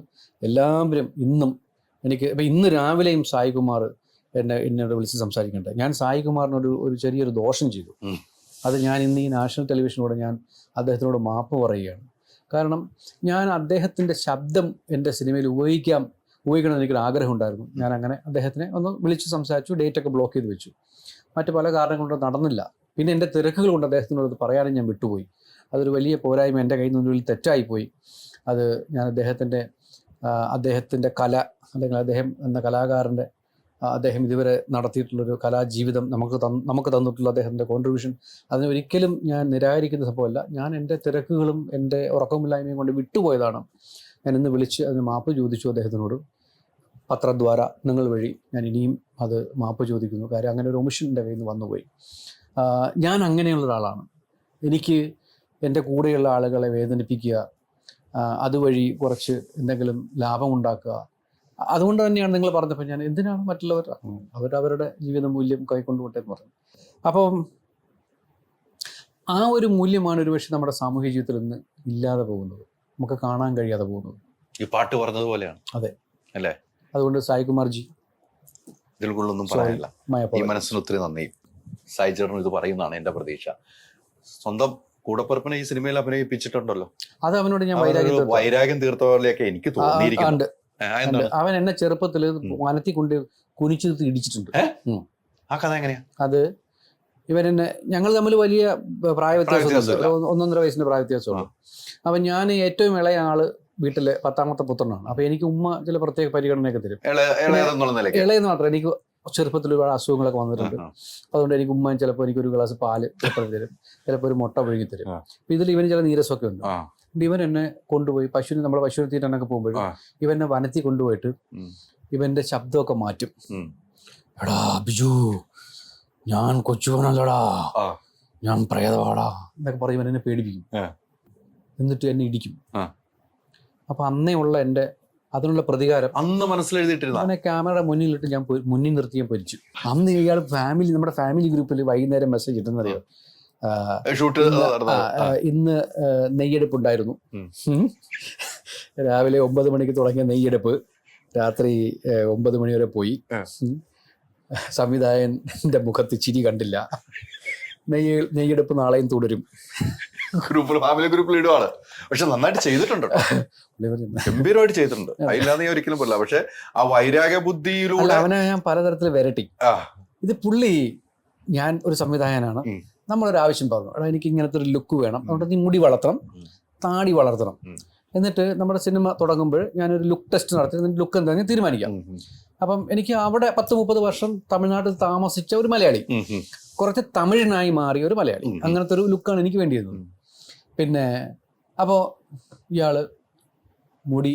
എല്ലാവരും ഇന്നും എനിക്ക് ഇന്ന് രാവിലെയും സായികുമാർ എന്നോട് വിളിച്ച് സംസാരിക്കട്ടെ. ഞാൻ സായികുമാറിനോട് ഒരു ചെറിയൊരു ദോഷം ചെയ്തു. അത് ഞാൻ ഇന്ന് ഈ നാഷണൽ ടെലിവിഷനോട് ഞാൻ അദ്ദേഹത്തിനോട് മാപ്പ് പറയുകയാണ്. കാരണം ഞാൻ അദ്ദേഹത്തിൻ്റെ ശബ്ദം എൻ്റെ സിനിമയിൽ ഉപയോഗിക്കണമെന്ന് എനിക്കൊരു ആഗ്രഹം ഉണ്ടായിരുന്നു. ഞാൻ അങ്ങനെ അദ്ദേഹത്തിനെ ഒന്ന് വിളിച്ച് സംസാരിച്ചു, ഡേറ്റൊക്കെ ബ്ലോക്ക് ചെയ്ത് വെച്ചു. മറ്റു പല കാരണങ്ങൾ കൊണ്ട് നടന്നില്ല. പിന്നെ എൻ്റെ തിരക്കുകൾ കൊണ്ട് അദ്ദേഹത്തിനോട് അത് പറയാനും ഞാൻ വിട്ടുപോയി. അതൊരു വലിയ പോരായ്മ, എൻ്റെ കയ്യിൽ നിന്നൊരു തെറ്റായിപ്പോയി. അത് ഞാൻ അദ്ദേഹത്തിൻ്റെ കല, അല്ലെങ്കിൽ അദ്ദേഹം എന്ന കലാകാരൻ്റെ അദ്ദേഹം ഇതുവരെ നടത്തിയിട്ടുള്ളൊരു കലാജീവിതം നമുക്ക് തന്നിട്ടുള്ള അദ്ദേഹത്തിൻ്റെ കോൺട്രിബ്യൂഷൻ, അതിനെ ഒരിക്കലും ഞാൻ നിരാകരിക്കുന്ന സംഭവമല്ല. ഞാൻ എൻ്റെ തിരക്കുകളും എൻ്റെ ഉറക്കമില്ലായ്മയും കൊണ്ട് വിട്ടുപോയതാണ്. ഞാൻ ഇന്ന് വിളിച്ച് അതിന് മാപ്പ് ചോദിച്ചു അദ്ദേഹത്തിനോട്. പത്രദ്വാര നിങ്ങൾ വഴി ഞാൻ ഇനിയും അത് മാപ്പ് ചോദിക്കുന്നു. കാര്യം അങ്ങനെ ഒരു ഒമിഷൻ എൻ്റെ കയ്യിൽ നിന്ന് വന്നുപോയി. ഞാൻ അങ്ങനെയുള്ള ഒരാളാണ്. എനിക്ക് എൻ്റെ കൂടെയുള്ള ആളുകളെ വേദനിപ്പിക്കുക, അതുവഴി കുറച്ച് എന്തെങ്കിലും ലാഭമുണ്ടാക്കുക, അതുകൊണ്ട് തന്നെയാണ് നിങ്ങൾ പറഞ്ഞപ്പോൾ ഞാൻ എന്തിനാണ് മറ്റുള്ളവർ അവരവരുടെ ജീവിത മൂല്യം കൈക്കൊണ്ടുപോട്ടെ എന്ന് പറഞ്ഞു. അപ്പം ആ ഒരു മൂല്യമാണ് ഒരുപക്ഷെ നമ്മുടെ സാമൂഹ്യ ജീവിതത്തിൽ ഇന്ന് ഇല്ലാതെ പോകുന്നത്, നമുക്ക് കാണാൻ കഴിയാതെ പോകുന്നത്. ഈ പാട്ട് പറഞ്ഞതുപോലെയാണ്. അതെ അല്ലേ? അതുകൊണ്ട് സായികുമാർജി, ഇതിൽ കൂടുതലൊന്നും പറയാനില്ല. ഈ മനസ്സിന് ഒത്തിരി നന്ദി. സായി ചേട്ടനും ഇത് പറയുന്നതാണ് എൻ്റെ പ്രതീക്ഷ. സ്വന്തം കൂടപ്പറപ്പിനെ ഈ സിനിമയിൽ അഭിനയിപ്പിച്ചിട്ടുണ്ടല്ലോ, അത് അവനോട് ഞാൻ വൈരാഗ്യം തീർത്ത പോലെയൊക്കെ എനിക്ക് തോന്നിയിരിക്കുന്നു. അവൻ എന്നെ ചെറുപ്പത്തിൽ വനത്തി കൊണ്ട് കുനിച്ചു ഇടിച്ചിട്ടുണ്ട്. ആ കഥ എങ്ങനെയാ? അത് ഇവൻ എന്നെ, ഞങ്ങൾ തമ്മിൽ വലിയ പ്രായ വ്യത്യാസമുണ്ട്, 1.5 വയസ്സിന്റെ പ്രായ വ്യത്യാസമുണ്ട്. അപ്പം ഞാൻ ഏറ്റവും ഇളയ ആള് വീട്ടിലെ 10ാമത്തെ പുത്രനാണ്. അപ്പൊ എനിക്ക് ഉമ്മ ചില പ്രത്യേക പരിഗണനയൊക്കെ തരും. ഇളയെന്ന് മാത്രം, എനിക്ക് ചെറുപ്പത്തിൽ ഒരുപാട് അസുഖങ്ങളൊക്കെ വന്നിട്ടുണ്ട്. അതുകൊണ്ട് എനിക്ക് ഉമ്മ ചിലപ്പോൾ എനിക്കൊരു ഗ്ലാസ് പാല് ചിലപ്പോൾ തരും, ചിലപ്പോൾ ഒരു മുട്ട പുഴുങ്ങി തരും. അപ്പൊ ഇതിൽ ഇവന് ചില നീരസമൊക്കെ ഉണ്ട്. ഇവൻ എന്നെ കൊണ്ടുപോയി നമ്മുടെ പശുവിനെ തീറ്റാനൊക്കെ പോകുമ്പോഴും ഇവനെ വനത്തിൽ കൊണ്ടുപോയിട്ട് ഇവന്റെ ശബ്ദമൊക്കെ മാറ്റും. എടാ ബിജു, ഞാൻ കൊച്ചുവനല്ലടാ, ഞാൻ പ്രേതവാടാ എന്നൊക്കെ പറയും. ഇവൻ എന്നെ പേടിപ്പിക്കും, എന്നിട്ട് എന്നെ ഇടിക്കും. അപ്പൊ അന്നേ ഉള്ള എൻ്റെ അതിനുള്ള പ്രതികാരം അന്ന് മനസ്സിലെഴുതിയിട്ടിരുന്നു. അവനെ ക്യാമറയുടെ മുന്നിലിട്ട് ഞാൻ മുന്നിൽ നിർത്തി ഞാൻ പൊരിച്ചു. അന്ന് ഇയാൾ നമ്മുടെ ഫാമിലി ഗ്രൂപ്പിൽ വൈകുന്നേരം മെസ്സേജ് ഇട്ടുന്നറിയോ, ഇന്ന് നെയ്യെടുപ്പ് ഉണ്ടായിരുന്നു. രാവിലെ 9 മണിക്ക് തുടങ്ങിയ നെയ്യെടുപ്പ് രാത്രി 9 മണി വരെ പോയി. സംവിധായകന്റെ മുഖത്ത് ചിരി കണ്ടില്ല. നെയ്യെടുപ്പ് നാളെയും തുടരും. ഫാമിലി ഗ്രൂപ്പിൽ ഇടുവാണ്. പക്ഷെ നന്നായിട്ട് ചെയ്തിട്ടുണ്ട്, ഗംഭീരമായിട്ട് ചെയ്തിട്ടുണ്ട്. അതില്ലാതെ ഞാൻ ഒരിക്കലും പറയില്ല. പക്ഷെ ആ വൈരാഗ്യ ബുദ്ധിയിലൂടെ അവനെ ഞാൻ പലതരത്തിൽ വരട്ടി. ഇത് പുള്ളി, ഞാൻ ഒരു സംവിധായകനാണ്, നമ്മളൊരു ആവശ്യം പറഞ്ഞു, എടാ എനിക്ക് ഇങ്ങനത്തെ ഒരു ലുക്ക് വേണം, അതുകൊണ്ട് നീ മുടി വളർത്തണം, താടി വളർത്തണം, എന്നിട്ട് നമ്മുടെ സിനിമ തുടങ്ങുമ്പോൾ ഞാനൊരു ലുക്ക് ടെസ്റ്റ് നടത്തി, എന്നിട്ട് ലുക്ക് എന്താണെന്ന് തീരുമാനിക്കാം. അപ്പം എനിക്ക് അവിടെ 10-30 വർഷം തമിഴ്നാട്ടിൽ താമസിച്ച ഒരു മലയാളി, കുറച്ച് തമിഴനായി മാറിയ ഒരു മലയാളി, അങ്ങനത്തെ ഒരു ലുക്കാണ് എനിക്ക് വേണ്ടിയിരുന്നത്. പിന്നെ അപ്പോൾ ഇയാൾ മുടി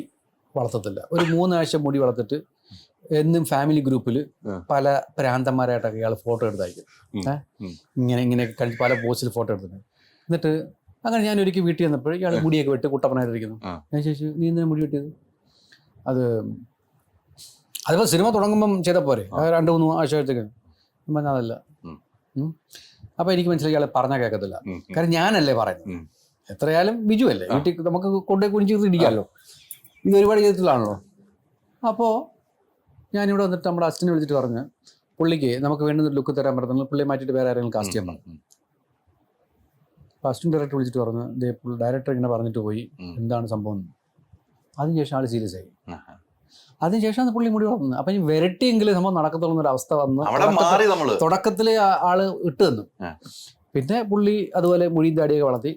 വളർത്തത്തില്ല. ഒരു 3 ആഴ്ച മുടി വളർത്തിട്ട് എന്നും ഫാമിലി ഗ്രൂപ്പിൽ പല പ്രാന്തന്മാരായിട്ടൊക്കെ ഇയാൾ ഫോട്ടോ എടുത്തയക്കും. ഇങ്ങനെയൊക്കെ പല പോസ്റ്റിൽ ഫോട്ടോ എടുത്തിട്ടുണ്ട്. എന്നിട്ട് അങ്ങനെ ഞാൻ ഒരിക്കൽ വീട്ടിൽ വന്നപ്പോൾ ഇയാൾ മുടിയൊക്കെ വെട്ടി കുട്ടപ്പനായിട്ടിരിക്കുന്നു. ഞാൻ ചോദിച്ചു, നീ എന്തിനാ മുടി വെട്ടിയത്? അതിപ്പോൾ സിനിമ തുടങ്ങുമ്പം ചെയ്ത പോരെ, 2-3 ആഴ്ചത്തേക്ക്. പറഞ്ഞാൽ അതല്ല. അപ്പോൾ എനിക്ക് മനസ്സിലായി ഇയാൾ പറഞ്ഞാൽ കേൾക്കത്തില്ല. കാരണം ഞാനല്ലേ പറയുന്നത്, എത്രയായാലും ബിജു അല്ലേ, വീട്ടിൽ നമുക്ക് കൊണ്ടുപോയി കുഞ്ഞിച്ച് ഇരിക്കാമല്ലോ, ഇത് ഒരുപാട് ചെയ്തിട്ടുള്ളതാണല്ലോ. അപ്പോൾ ഞാനിവിടെ വന്നിട്ട് നമ്മുടെ അസിസ്റ്റന്റ് വിളിച്ചിട്ട് പറഞ്ഞ്, പുള്ളിക്ക് നമുക്ക് വേണ്ടുന്ന ലുക്ക് തരാൻ പറ്റുന്ന പുള്ളിയെ മാറ്റിയിട്ട് വേറെ ആരെങ്കിലും കാസ്റ്റ് ചെയ്യാൻ പറഞ്ഞു. അപ്പോൾ അസിസ്റ്റന്റ് ഡയറക്ടർ വിളിച്ചിട്ട് പറഞ്ഞു, ഡയറക്ടർ ഇങ്ങനെ പറഞ്ഞിട്ട് പോയി, എന്താണ് സംഭവം. അതിനുശേഷം ആൾ സീരിയസ് ആയി. അതിനുശേഷം പുള്ളി മുടി വളർന്നു. അപ്പം ഈ വെരട്ടിയെങ്കിലും സംഭവം നടക്കത്തുള്ള ഒരു അവസ്ഥ വന്ന് തുടക്കത്തിൽ ആള് ഇട്ട് തന്നു. പിന്നെ പുള്ളി അതുപോലെ മുടിയും താടിയൊക്കെ വളർത്തി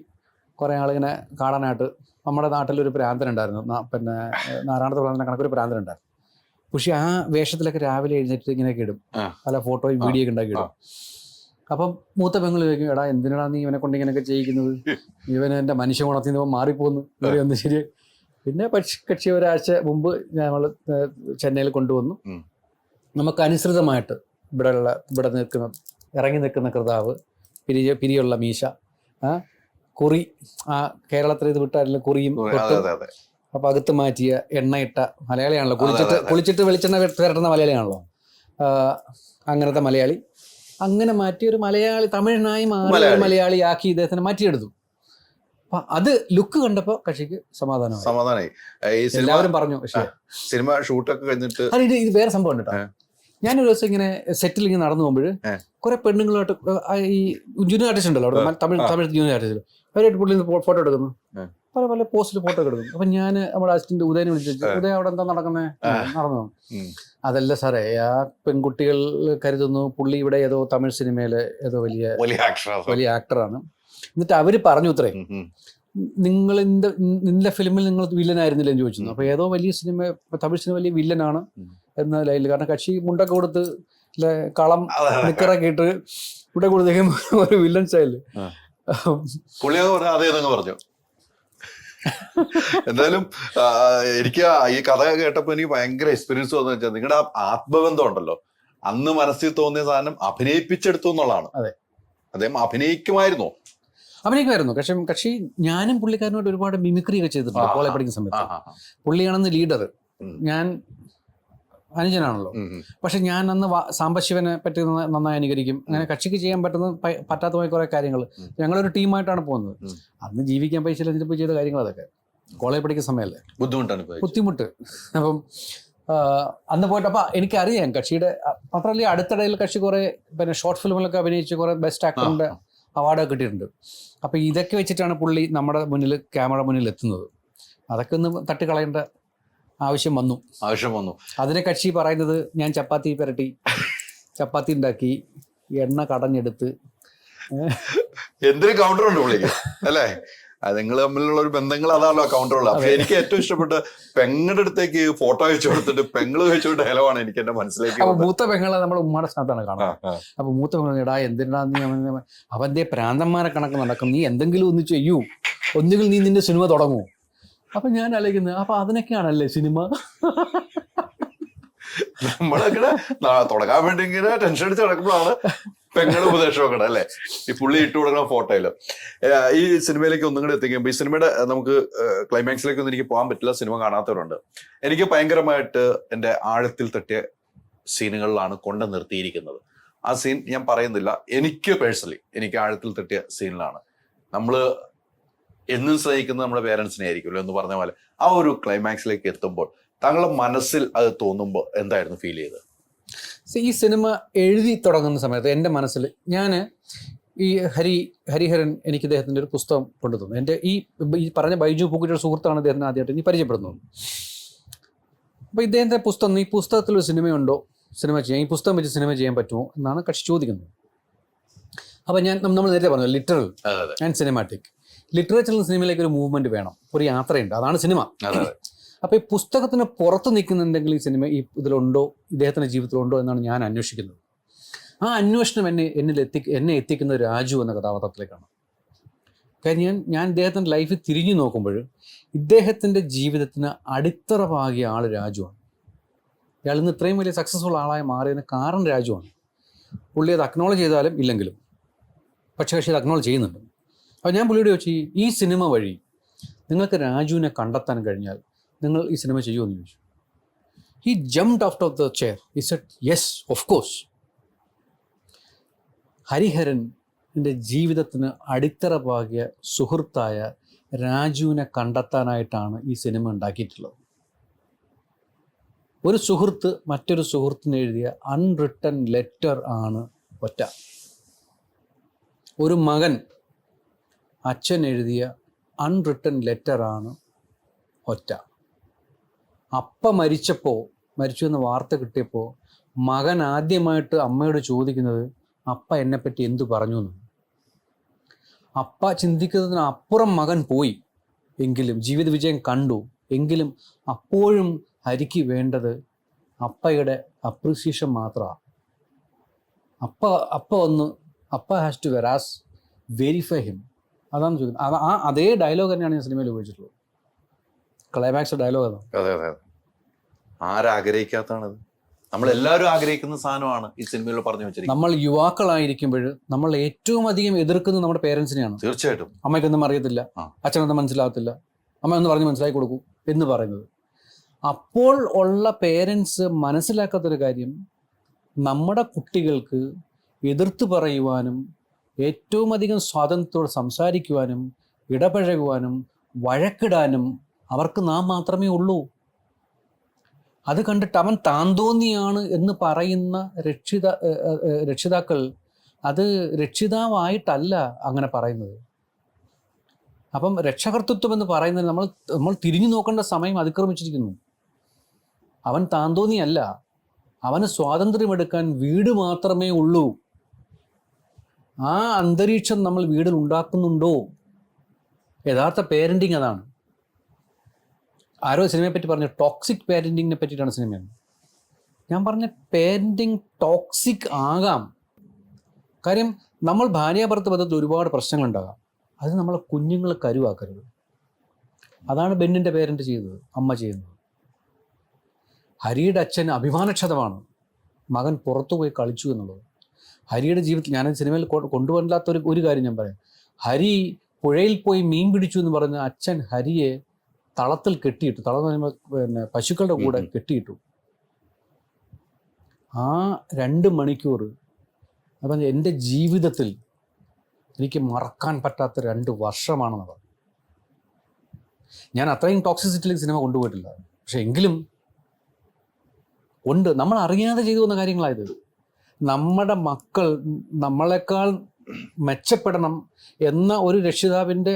കുറേ ആളിങ്ങനെ കാണാനായിട്ട്. നമ്മുടെ നാട്ടിലൊരു പ്രാന്തനുണ്ടായിരുന്നു, പിന്നെ നാരായണത്തെ പ്രാന്തനെ കണക്കൊരു പ്രാന്തനുണ്ടായിരുന്നു. പക്ഷേ ആ വേഷത്തിലൊക്കെ രാവിലെ എഴുന്നേറ്റ് ഇങ്ങനെയൊക്കെ ഇടും, പല ഫോട്ടോയും വീഡിയോ ഒക്കെ ഉണ്ടാക്കി ഇടും. അപ്പം മൂത്ത പെങ്ങൾ ചോദിക്കും, എടാ എന്തിനാണ് നീ ഇവനെ കൊണ്ട് ഇങ്ങനെയൊക്കെ ചെയ്യിക്കുന്നത്, ഇവന് എൻ്റെ മനുഷ്യ ഗുണത്തിൽ നിന്ന് മാറിപ്പോകുന്നു, ഒന്ന് ശരി. പിന്നെ കക്ഷി ഒരാഴ്ച മുമ്പ് ഞങ്ങൾ ചെന്നൈയിൽ കൊണ്ടുവന്നു. നമുക്ക് അനുസൃതമായിട്ട് ഇവിടെ നിൽക്കുന്ന ഇറങ്ങി നിൽക്കുന്ന കൃതാവ്, പിരിയുള്ള മീശ, കുറി, ആ കേരളത്തിൽ ഇത് വിട്ടാലും കുറിയും അപ്പം അകത്ത് മാറ്റിയ എണ്ണയിട്ട മലയാളിയാണല്ലോ, കുളിച്ചിട്ട് വെളിച്ചെണ്ണ വരട്ടുന്ന മലയാളിയാണല്ലോ, അങ്ങനത്തെ മലയാളി. അങ്ങനെ മാറ്റി ഒരു മലയാളി, തമിഴനായി മാറി മലയാളി ആക്കി ഇദ്ദേഹത്തിന് മാറ്റിയെടുത്തു. അപ്പൊ അത് ലുക്ക് കണ്ടപ്പോ കക്ഷിക്ക് സമാധാനമായി. എല്ലാവരും പറഞ്ഞു. പക്ഷേ സിനിമ ഷൂട്ടൊക്കെ കഴിഞ്ഞിട്ട് ഇത് വേറെ സംഭവം കേട്ടോ. ഞാനൊരു ദിവസം ഇങ്ങനെ സെറ്റിൽ ഇങ്ങനെ നടന്നു പോകുമ്പോൾ കുറെ പെണ്ണുങ്ങളായിട്ട്, ഈ ജൂനിയർ ആർട്ടിസ്റ്റ് ഉണ്ടല്ലോ അവിടെ, തമിഴ് ജൂനിയർ ആർട്ടിസ്റ്റ്, അവരായിട്ട് പുള്ളി ഫോട്ടോ എടുക്കുന്നു, പല പോസ്റ്റിൽ ഫോട്ടോ എടുക്കുന്നു. അപ്പൊ ഞാൻ നമ്മുടെ അസിസ്റ്റന്റ് ഉദയനെ വിളിച്ചു, ഉദയ അവിടെ എന്താ നടക്കുന്നത്, നടന്നു. അതല്ല സാറേ, ആ പെൺകുട്ടികൾ കരുതുന്നു പുള്ളി ഇവിടെ ഏതോ തമിഴ് സിനിമയിലെ ഏതോ വലിയ ആക്ടറാണ്. എന്നിട്ട് അവര് പറഞ്ഞു ഇത്രേ, നിങ്ങൾ നിന്റെ ഫിലിമിൽ നിങ്ങൾ വില്ലനായിരുന്നില്ലെന്ന് ചോദിച്ചു. അപ്പൊ ഏതോ വലിയ സിനിമ, തമിഴ് സിനിമ വലിയ വില്ലനാണ് എന്ന ലൈനിൽ. കാരണം കക്ഷി മുണ്ടൊക്കെ കൊടുത്ത് കളം നിക്കറൊക്കെ ഇട്ട് ഇവിടെ കൊടുത്തേക്കും ഒരു വില്ലൻ സ്റ്റൈല്. പറഞ്ഞു. എന്തായാലും എനിക്ക് ഈ കഥ കേട്ടപ്പോ എനിക്ക് ഭയങ്കര എക്സ്പീരിയൻസ് തോന്നുന്നു വെച്ചാൽ, നിങ്ങളുടെ ആത്മബന്ധം ഉണ്ടല്ലോ, അന്ന് മനസ്സിൽ തോന്നിയ സാധനം അഭിനയിപ്പിച്ചെടുത്തു എന്നുള്ളതാണ്. അദ്ദേഹം അഭിനയിക്കുമായിരുന്നു. പക്ഷെ കക്ഷി ഞാനും പുള്ളിക്കാരനോട് ഒരുപാട് മിമിക്രി ഒക്കെ ചെയ്തിട്ടുണ്ട് കോളേജ് പഠിക്കുന്ന സമയത്ത്. പുള്ളിയാണെന്ന് ലീഡർ, ഞാൻ അനുജനാണല്ലോ. പക്ഷെ ഞാൻ അന്ന് സാംബശിവനെ പറ്റി നന്നായി അനുകരിക്കും. അങ്ങനെ കക്ഷിക്ക് ചെയ്യാൻ പറ്റാത്ത കുറെ കാര്യങ്ങൾ. ഞങ്ങളൊരു ടീമായിട്ടാണ് പോകുന്നത്. അന്ന് ജീവിക്കാൻ പൈസ ഇല്ലാതിപ്പോൾ ചെയ്ത കാര്യങ്ങൾ അതൊക്കെ കോളേജ് പഠിക്കുന്ന സമയമല്ലേ, ബുദ്ധിമുട്ട്. അപ്പം അന്ന് പോയിട്ട് അപ്പം എനിക്കറിയാം കക്ഷിയുടെ. മാത്രമല്ല അടുത്തിടയിൽ കക്ഷി കുറെ പിന്നെ ഷോർട്ട് ഫിലിമിലൊക്കെ അഭിനയിച്ച് കുറെ ബെസ്റ്റ് ആക്ടറിന്റെ അവാർഡൊക്കെ കിട്ടിയിട്ടുണ്ട്. അപ്പം ഇതൊക്കെ വെച്ചിട്ടാണ് പുള്ളി നമ്മുടെ ക്യാമറ മുന്നിൽ എത്തുന്നത്. അതൊക്കെ ഒന്ന് തട്ടിക്കളയേണ്ട ആവശ്യം വന്നു. അതിനെ കക്ഷി പറയുന്നത്, ഞാൻ ചപ്പാത്തി പുരട്ടി, ചപ്പാത്തി ഉണ്ടാക്കി, എണ്ണ കടഞ്ഞെടുത്ത്, എന്തൊരു കൗണ്ടർ ഉണ്ട് പുള്ളിക്ക് അല്ലേ. നിങ്ങൾ തമ്മിലുള്ള ഒരു ബന്ധങ്ങൾ അതാണല്ലോ കൗണ്ടറുള്ള. പക്ഷെ എനിക്ക് ഏറ്റവും ഇഷ്ടപ്പെട്ട പെങ്ങളുടെ അടുത്തേക്ക് ഫോട്ടോ അയച്ചു കൊടുത്തിട്ട് പെങ്ങള് വെച്ച ഡയലോഗാണ് എനിക്ക് എന്റെ മനസ്സിലേക്ക്. അപ്പൊ മൂത്ത പെങ്ങളെ നമ്മുടെ ഉമ്മയുടെ സ്ഥാനത്താണ് കാണുന്നത്. അപ്പൊ മൂത്ത പെങ്ങൾ, എടാ എന്തിനാ നീ അവന്റെ പ്രാന്തന്മാരെ കണക്ക് നടക്കും, നീ എന്തെങ്കിലും ഒന്ന് ചെയ്യൂ, ഒന്നുകിൽ നീ നിന്റെ സിനിമ തുടങ്ങൂ. അപ്പൊ ഞാൻ ആലോചിക്കുന്നത്, അപ്പൊ അതിനൊക്കെയാണല്ലേ സിനിമ. നമ്മളങ്ങനെ തുടങ്ങാൻ വേണ്ടി ഇങ്ങനെ ടെൻഷൻ അടിച്ച് നടക്കുമ്പോഴാണ് പെങ്ങളുടെ ഉപദേശമൊക്കെ അല്ലേ ഈ പുള്ളി ഇട്ട് കൊടുക്കുന്ന ഫോട്ടോയില്. ഈ സിനിമയിലേക്ക് ഒന്നും കൂടെ എത്തിക്കുമ്പോൾ, ഈ സിനിമയുടെ നമുക്ക് ക്ലൈമാക്സിലേക്ക് ഒന്നും എനിക്ക് പോകാൻ പറ്റില്ല, സിനിമ കാണാത്തവരുണ്ട്. എനിക്ക് ഭയങ്കരമായിട്ട് എൻ്റെ ആഴത്തിൽ തട്ടിയ സീനുകളിലാണ് കൊണ്ട് നിർത്തിയിരിക്കുന്നത്. ആ സീൻ ഞാൻ പറയുന്നില്ല, എനിക്ക് പേഴ്സണലി എനിക്ക് ആഴത്തിൽ തട്ടിയ സീനിലാണ്. നമ്മള് എന്നും സ്നേഹിക്കുന്നത് നമ്മുടെ പേരൻസിനെ ആയിരിക്കുമല്ലോ എന്ന് പറഞ്ഞ പോലെ, ആ ഒരു ക്ലൈമാക്സിലേക്ക് എത്തുമ്പോൾ താങ്കളുടെ മനസ്സിൽ അത് തോന്നുമ്പോൾ എന്തായിരുന്നു ഫീൽ ചെയ്തത്? ഈ സിനിമ എഴുതി തുടങ്ങുന്ന സമയത്ത് എൻ്റെ മനസ്സിൽ ഞാൻ ഈ ഹരിഹരൻ എനിക്ക് ഇദ്ദേഹത്തിൻ്റെ ഒരു പുസ്തകം കൊണ്ടു തന്നു. എൻ്റെ ഈ പറഞ്ഞ ബൈജു പൂക്കുറ്റിയുടെ സുഹൃത്താണ് ഇദ്ദേഹത്തിന് ആദ്യമായിട്ട് നീ പരിചയപ്പെടുന്നത്. അപ്പോൾ ഇദ്ദേഹത്തിൻ്റെ പുസ്തകം, ഈ പുസ്തകത്തിലൊരു സിനിമയുണ്ടോ, സിനിമ ചെയ്യാൻ, ഈ പുസ്തകം വെച്ച് സിനിമ ചെയ്യാൻ പറ്റുമോ എന്നാണ് കക്ഷി ചോദിക്കുന്നത്. അപ്പോൾ നമ്മൾ നേരത്തെ പറഞ്ഞു ലിറ്ററൽ ആൻഡ് സിനിമാറ്റിക്. ലിറ്ററേച്ചറിൽ സിനിമയിലേക്ക് ഒരു മൂവ്മെന്റ് വേണം, ഒരു യാത്രയുണ്ട്, അതാണ് സിനിമ. അപ്പോൾ ഈ പുസ്തകത്തിന് പുറത്ത് നിൽക്കുന്നുണ്ടെങ്കിൽ ഈ സിനിമ ഇതിലുണ്ടോ, ഇദ്ദേഹത്തിൻ്റെ ജീവിതത്തിലുണ്ടോ എന്നാണ് ഞാൻ അന്വേഷിക്കുന്നത്. ആ അന്വേഷണം എന്നെ എത്തിക്കുന്ന രാജു എന്ന കഥാപാത്രത്തിലേക്കാണ്. കാര്യം ഞാൻ ഇദ്ദേഹത്തിൻ്റെ ലൈഫിൽ തിരിഞ്ഞു നോക്കുമ്പോൾ ഇദ്ദേഹത്തിൻ്റെ ജീവിതത്തിന് അടിത്തറ പാകിയ ആൾ രാജുവാണ്. ഇയാൾ ഇന്ന് ഇത്രയും വലിയ സക്സസ്ഫുൾ ആളായി മാറിയതിന് കാരണം രാജുവാണ്. പുള്ളി അത് അക്നോളജ് ചെയ്താലും ഇല്ലെങ്കിലും, പക്ഷേ അത് അക്നോളജ് ചെയ്യുന്നുണ്ട്. അപ്പോൾ ഞാൻ പുള്ളിയോട് ചോദിച്ചു, ഈ സിനിമ വഴി നിങ്ങൾക്ക് രാജുവിനെ കണ്ടെത്താൻ കഴിഞ്ഞാൽ നിങ്ങൾ ഈ സിനിമ ചെയ്യുമെന്ന് ചോദിച്ചു. He jumped out of the chair. He said yes, of course. ഹരിഹരൻ്റെ ജീവിതത്തിന് അടിത്തറ പാകിയ സുഹൃത്തായ രാജുവിനെ കണ്ടെത്താനായിട്ടാണ് ഈ സിനിമ ഉണ്ടാക്കിയിട്ടുള്ളത്. ഒരു സുഹൃത്ത് മറ്റൊരു സുഹൃത്തിന് എഴുതിയ അൺറിട്ടൺ ലെറ്റർ ആണ് ഒറ്റ. ഒരു മകൻ അച്ഛൻ എഴുതിയ അൺറിട്ടൺ ലെറ്ററാണ് ഒറ്റ. അപ്പ മരിച്ചു എന്ന വാർത്ത കിട്ടിയപ്പോൾ മകൻ ആദ്യമായിട്ട് അമ്മയോട് ചോദിക്കുന്നത് അപ്പ എന്നെപ്പറ്റി എന്തു പറഞ്ഞു എന്ന്. അപ്പ ചിന്തിക്കുന്നതിനപ്പുറം മകൻ പോയി എങ്കിലും ജീവിത വിജയം കണ്ടു എങ്കിലും അപ്പോഴും ഹരിക്ക് വേണ്ടത് അപ്പയുടെ അപ്രീസിയേഷൻ മാത്രമാണ്. അപ്പ ഹാസ് ടു വെറാസ് വെരിഫൈ ഹിം. അതാണ് ചോദിക്കുന്നത്. അതേ ഡയലോഗ് തന്നെയാണ് ഞാൻ സിനിമയിൽ ഉപയോഗിച്ചിട്ടുള്ളത്. ക്ലൈമാക്സ് ഡയലോഗ് അതാണ്. അതെ അതെ അതെ. ആരാഗ്രഹിക്കാത്തതാണത്? നമ്മളെല്ലാവരും ആഗ്രഹിക്കുന്ന സാധനമാണ് ഈ സിനിമയിൽ പറഞ്ഞു വെച്ചിരിക്കുന്നത്. നമ്മൾ യുവാക്കളായിരിക്കുമ്പോൾ നമ്മൾ ഏറ്റവും അധികം എതിർക്കുന്നത് നമ്മുടെ പേരൻസിനെയാണ്. തീർച്ചയായിട്ടും. അമ്മയ്ക്കൊന്നും അറിയത്തില്ല, അച്ഛനൊന്നും മനസ്സിലാകത്തില്ല, അമ്മ ഒന്ന് പറഞ്ഞ് മനസ്സിലാക്കി കൊടുക്കൂ എന്ന് പറയുന്നത്. അപ്പോൾ ഉള്ള പേരൻസ് മനസ്സിലാക്കാത്തൊരു കാര്യം, നമ്മുടെ കുട്ടികൾക്ക് എതിർത്ത് പറയുവാനും ഏറ്റവും അധികം സ്വാതന്ത്ര്യത്തോടെ സംസാരിക്കുവാനും ഇടപഴകുവാനും വഴക്കിടാനും അവർക്ക് നാം മാത്രമേ ഉള്ളൂ. അത് കണ്ടിട്ട് അവൻ താന്തോന്നിയാണ് എന്ന് പറയുന്ന രക്ഷിതാക്കൾ അത് രക്ഷിതാവായിട്ടല്ല അങ്ങനെ പറയുന്നത്. അപ്പം രക്ഷകർത്തൃത്വം എന്ന് പറയുന്നത് നമ്മൾ തിരിഞ്ഞു നോക്കേണ്ട സമയം അതിക്രമിച്ചിരിക്കുന്നു. അവൻ താന്തോന്നിയല്ല, അവന് സ്വാതന്ത്ര്യമെടുക്കാൻ വീട് മാത്രമേ ഉള്ളൂ. ആ അന്തരീക്ഷം നമ്മൾ വീടിൽ ഉണ്ടാക്കുന്നുണ്ടോ? യഥാർത്ഥ പേരൻറ്റിങ് അതാണ്. ആരോ സിനിമയെ പറ്റി പറഞ്ഞു ടോക്സിക് പേരൻറ്റിങ്ങിനെ പറ്റിയിട്ടാണ് സിനിമയാണ്. ഞാൻ പറഞ്ഞ പേരൻറ്റിങ് ടോക്സിക് ആകാം. കാര്യം നമ്മൾ ഭാര്യാഭർത്തൃ ബന്ധത്തിൽ ഒരുപാട് പ്രശ്നങ്ങളുണ്ടാകാം. അത് നമ്മളെ കുഞ്ഞുങ്ങളെ കരുവാക്കരുത്. അതാണ് ബെന്നിൻ്റെ പേരൻറ്റ് ചെയ്തത്, അമ്മ ചെയ്യുന്നത്. ഹരിയുടെ അച്ഛൻ അഭിമാനക്ഷതമാണ് മകൻ പുറത്തു പോയി കളിച്ചു എന്നുള്ളത്. ഹരിയുടെ ജീവിതത്തിൽ ഞാൻ സിനിമയിൽ കൊണ്ടുവരാത്ത ഒരു കാര്യം ഞാൻ പറയാം. ഹരി പുഴയിൽ പോയി മീൻ പിടിച്ചു എന്ന് പറഞ്ഞ അച്ഛൻ ഹരിയെ തളത്തിൽ കെട്ടിയിട്ടു. തളം എന്ന് പറയുമ്പോൾ പശുക്കളുടെ കൂടെ കെട്ടിയിട്ടു. ആ 2 മണിക്കൂർ അപ്പം എൻ്റെ ജീവിതത്തിൽ എനിക്ക് മറക്കാൻ പറ്റാത്ത 2 വർഷമാണെന്ന് പറഞ്ഞു. ഞാൻ അത്രയും ടോക്സിസിറ്റിയിലേക്ക് സിനിമ കൊണ്ടുപോയിട്ടില്ല. പക്ഷെ എങ്കിലും ഉണ്ട്, നമ്മൾ അറിയാതെ ചെയ്തു വന്ന കാര്യങ്ങളായത്. നമ്മുടെ മക്കൾ നമ്മളെക്കാൾ മെച്ചപ്പെടണം എന്ന ഒരു രക്ഷിതാവിൻ്റെ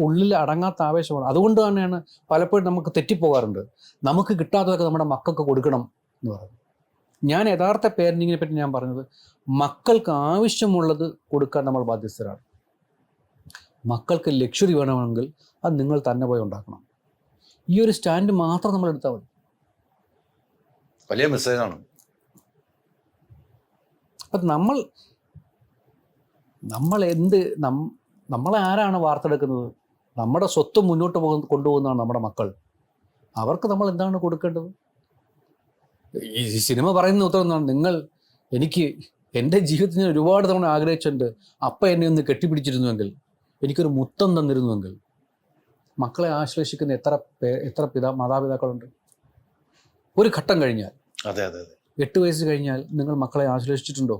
ഉള്ളിൽ അടങ്ങാത്ത ആവേശമാണ്. അതുകൊണ്ട് തന്നെയാണ് പലപ്പോഴും നമുക്ക് തെറ്റിപ്പോകാറുണ്ട്. നമുക്ക് കിട്ടാത്തതൊക്കെ നമ്മുടെ മക്കൾക്ക് കൊടുക്കണം എന്ന് പറഞ്ഞു. ഞാൻ യഥാർത്ഥ പേരൻറ്റിങ്ങിനെ പറ്റി ഞാൻ പറഞ്ഞത്, മക്കൾക്ക് ആവശ്യമുള്ളത് കൊടുക്കാൻ നമ്മൾ ബാധ്യസ്ഥരാണ്. മക്കൾക്ക് ലക്ഷറി വേണമെങ്കിൽ അത് നിങ്ങൾ തന്നെ പോയി ഉണ്ടാക്കണം. ഈ ഒരു സ്റ്റാൻഡ് മാത്രം നമ്മൾ എടുത്താൽ മതി. വലിയ മെസ്സേജാണ്. അപ്പം നമ്മളെ ആരാണ് വാർത്തെടുക്കുന്നത്? നമ്മുടെ സ്വത്ത് മുന്നോട്ട് കൊണ്ടുപോകുന്നതാണ് നമ്മുടെ മക്കൾ. അവർക്ക് നമ്മൾ എന്താണ് കൊടുക്കേണ്ടത്? ഈ സിനിമ പറയുന്ന ഉത്തരം എന്താണ്? എൻ്റെ ജീവിതത്തിൽ ഞാൻ ഒരുപാട് തവണ ആഗ്രഹിച്ചിട്ടുണ്ട്, അപ്പ എന്നെ ഒന്ന് കെട്ടിപ്പിടിച്ചിരുന്നുവെങ്കിൽ, എനിക്കൊരു മുത്തം തന്നിരുന്നുവെങ്കിൽ. മക്കളെ ആശ്ലേഷിക്കുന്ന എത്ര മാതാപിതാക്കളുണ്ട്? ഒരു ഘട്ടം കഴിഞ്ഞാൽ, 8 വയസ്സ് കഴിഞ്ഞാൽ നിങ്ങൾ മക്കളെ ആശ്ലേഷിച്ചിട്ടുണ്ടോ?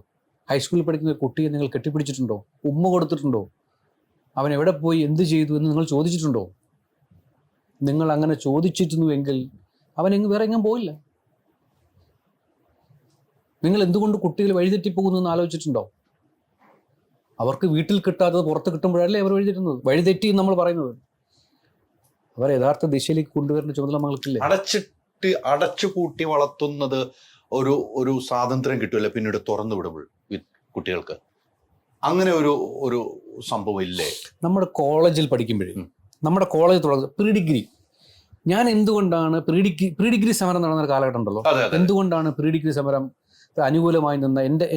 ഹൈസ്കൂളിൽ പഠിക്കുന്ന ഒരു കുട്ടിയെ നിങ്ങൾ കെട്ടിപ്പിടിച്ചിട്ടുണ്ടോ? ഉമ്മ കൊടുത്തിട്ടുണ്ടോ? അവൻ എവിടെ പോയി എന്ത് ചെയ്തു എന്ന് നിങ്ങൾ ചോദിച്ചിട്ടുണ്ടോ? നിങ്ങൾ അങ്ങനെ ചോദിച്ചിരുന്നുവെങ്കിൽ അവൻ വേറെ എങ്ങും പോയില്ല. നിങ്ങൾ എന്തുകൊണ്ട് കുട്ടികൾ വഴിതെറ്റിപ്പോകുന്നു എന്ന് ആലോചിച്ചിട്ടുണ്ടോ? അവർക്ക് വീട്ടിൽ കിട്ടാത്തത് പുറത്ത് കിട്ടുമ്പോഴല്ലേ അവർ വഴിതെറ്റി നമ്മൾ പറയുന്നത്. അവർ യഥാർത്ഥ ദിശയിലേക്ക് കൊണ്ടുവരുന്ന ചുമതല നമ്മൾക്കില്ലേ? അടച്ചു പൂട്ടി വളർത്തുന്നത് ഒരു സ്വാതന്ത്ര്യം കിട്ടുമല്ലേ പിന്നീട് തുറന്നു വിടുമ്പോൾ കുട്ടികൾക്ക്? അങ്ങനെ ഒരു സംഭവം ഇല്ലേ? നമ്മുടെ കോളേജിൽ പഠിക്കുമ്പോഴേ, നമ്മുടെ കോളേജ് പ്രീ ഡിഗ്രി, ഞാൻ എന്തുകൊണ്ടാണ് പ്രീ ഡിഗ്രി സമരം നടന്ന കാലഘട്ടം ഉണ്ടല്ലോ, എന്തുകൊണ്ടാണ് പ്രീ ഡിഗ്രി സമരം അനുകൂലമായി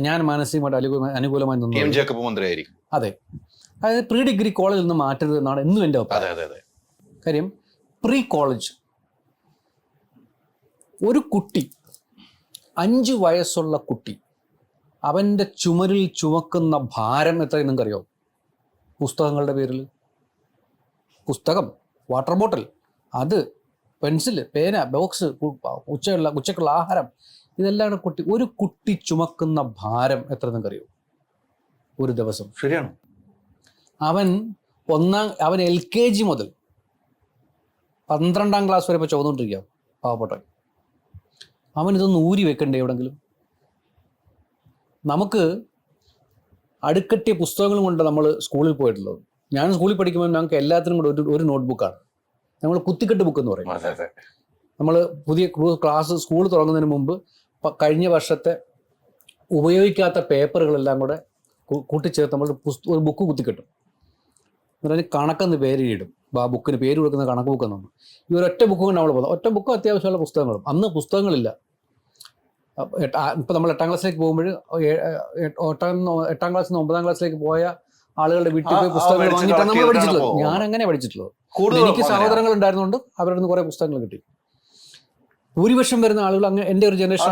ഞാൻ മാനസികമായിട്ട് അനുകൂലമായി നിന്നത്? അതെ, അതായത് പ്രീ ഡിഗ്രി കോളേജിൽ നിന്ന് മാറ്റരുത് എന്നാണ് എന്നും എൻ്റെ അഭിപ്രായം. കാര്യം പ്രീ കോളേജ്, ഒരു കുട്ടി 5 വയസ്സുള്ള കുട്ടി അവൻ്റെ ചുമരിൽ ചുമക്കുന്ന ഭാരം എത്രയെന്ന് നിങ്ങൾക്കറിയോ? പുസ്തകങ്ങളുടെ പേരിൽ. പുസ്തകം, വാട്ടർ ബോട്ടിൽ, അത്, പെൻസിൽ, പേന, ബോക്സ്, ഉച്ചക്കുള്ള ആഹാരം, ഇതെല്ലാം ഒരു കുട്ടി ചുമക്കുന്ന ഭാരം എത്ര നിങ്ങൾക്കറിയോ ഒരു ദിവസം? ശരിയാണ്. അവൻ LKG മുതൽ 12ാം ക്ലാസ് വരെ ഇപ്പോൾ ചുമന്നുകൊണ്ടിരിക്കുക പാവപ്പെട്ടവൻ. അവൻ ഇതൊന്ന് ഊരി വെക്കണ്ടേ എവിടെങ്കിലും? നമുക്ക് അടുക്കട്ടിയ പുസ്തകങ്ങളും കൊണ്ട് നമ്മൾ സ്കൂളിൽ പോയിട്ടുള്ളത്. ഞാൻ സ്കൂളിൽ പഠിക്കുമ്പോൾ ഞങ്ങൾക്ക് എല്ലാത്തിനും കൂടെ ഒരു നോട്ട്ബുക്കാണ്. നമ്മൾ കുത്തിക്കെട്ട് ബുക്ക് എന്ന് പറയും. നമ്മൾ പുതിയ സ്കൂൾ തുടങ്ങുന്നതിന് മുമ്പ് കഴിഞ്ഞ വർഷത്തെ ഉപയോഗിക്കാത്ത പേപ്പറുകളെല്ലാം കൂടെ കൂട്ടിച്ചേർത്ത് നമ്മൾ ഒരു ബുക്ക് കുത്തിക്കെട്ടും. എന്നിട്ട് കണക്കെന്ന് പേരിടും. ആ ബുക്കിന് പേര് കൊടുക്കുന്ന കണക്ക് ബുക്കെന്നാണ്. ഈ ഒരൊറ്റ ബുക്ക് കൊണ്ട് നമ്മൾ പോകുന്നത്. ഒറ്റ ബുക്കും അത്യാവശ്യമുള്ള പുസ്തകങ്ങളും. അന്ന് പുസ്തകങ്ങളില്ല. ഇപ്പം നമ്മൾ 8ാം ക്ലാസ്സിലേക്ക് പോകുമ്പോൾ 8ാം ക്ലാസ്സിൽ നിന്ന് 9ാം ക്ലാസ്സിലേക്ക് പോയ ആളുകളുടെ വീട്ടിൽ പോയി പുസ്തകങ്ങൾ വാങ്ങിയിട്ടാണ് നമ്മൾ പഠിച്ചിട്ടുള്ളത്. ഞാൻ അങ്ങനെ പഠിച്ചിട്ടുള്ളത്. എനിക്ക് സഹോദരങ്ങൾ ഉണ്ടായിരുന്നുകൊണ്ട് അവരുടെ നിന്ന് കുറേ പുസ്തകങ്ങൾ കിട്ടി. ഭൂരിപക്ഷം വരുന്ന ആളുകൾ എൻ്റെ ഒരു ജനറേഷൻ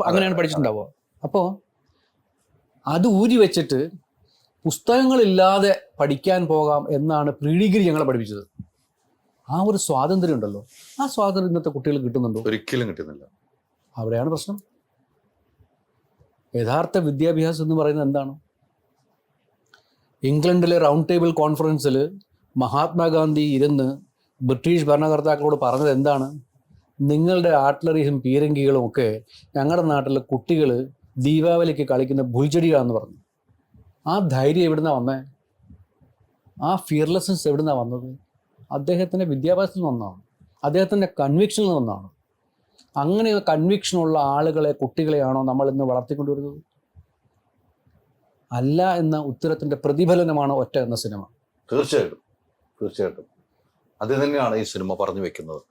അങ്ങനെയാണ് പഠിച്ചിട്ടുണ്ടാവുക. അപ്പോൾ അത് ഊരി വെച്ചിട്ട് പുസ്തകങ്ങളില്ലാതെ പഠിക്കാൻ പോകാം എന്നാണ് പ്രീ ഡിഗ്രി ഞങ്ങളെ പഠിപ്പിച്ചത്. ആ ഒരു സ്വാതന്ത്ര്യം ഉണ്ടല്ലോ, ആ സ്വാതന്ത്ര്യം ഇന്നത്തെ കുട്ടികൾ കിട്ടുന്നുണ്ടോ? ഒരിക്കലും കിട്ടുന്നില്ല. അവിടെയാണ് പ്രശ്നം. യഥാർത്ഥ വിദ്യാഭ്യാസം എന്ന് പറയുന്നത് എന്താണ്? ഇംഗ്ലണ്ടിലെ റൗണ്ട് ടേബിൾ കോൺഫറൻസിൽ മഹാത്മാഗാന്ധി ഇരുന്ന് ബ്രിട്ടീഷ് ഭരണകർത്താക്കളോട് പറഞ്ഞത് എന്താണ്? നിങ്ങളുടെ ആർട്ടിലറിയും പീരങ്കികളും ഒക്കെ ഞങ്ങളുടെ നാട്ടിലെ കുട്ടികൾ ദീപാവലിക്ക് കളിക്കുന്ന ഭുൽച്ചെടിയാണെന്ന് പറഞ്ഞു. ആ ധൈര്യം എവിടുന്നാണ് വന്നത്? ആ ഫിയർലെസ്നെസ് എവിടുന്നാണ് വന്നത്? അദ്ദേഹത്തിൻ്റെ വിദ്യാഭ്യാസത്തിൽ നിന്നാണ്, അദ്ദേഹത്തിൻ്റെ കൺവിക്ഷനിൽ നിന്നാണ്. അങ്ങനെ കൺവിക്ഷനുള്ള ആളുകളെ, കുട്ടികളെയാണോ നമ്മൾ ഇന്ന് വളർത്തിക്കൊണ്ടുവരുന്നത്? അല്ല എന്ന ഉത്തരത്തിൻ്റെ പ്രതിഫലനമാണ് ഒറ്റ എന്ന സിനിമ. തീർച്ചയായിട്ടും തീർച്ചയായിട്ടും അത് തന്നെയാണ് ഈ സിനിമ പറഞ്ഞു വെക്കുന്നത്.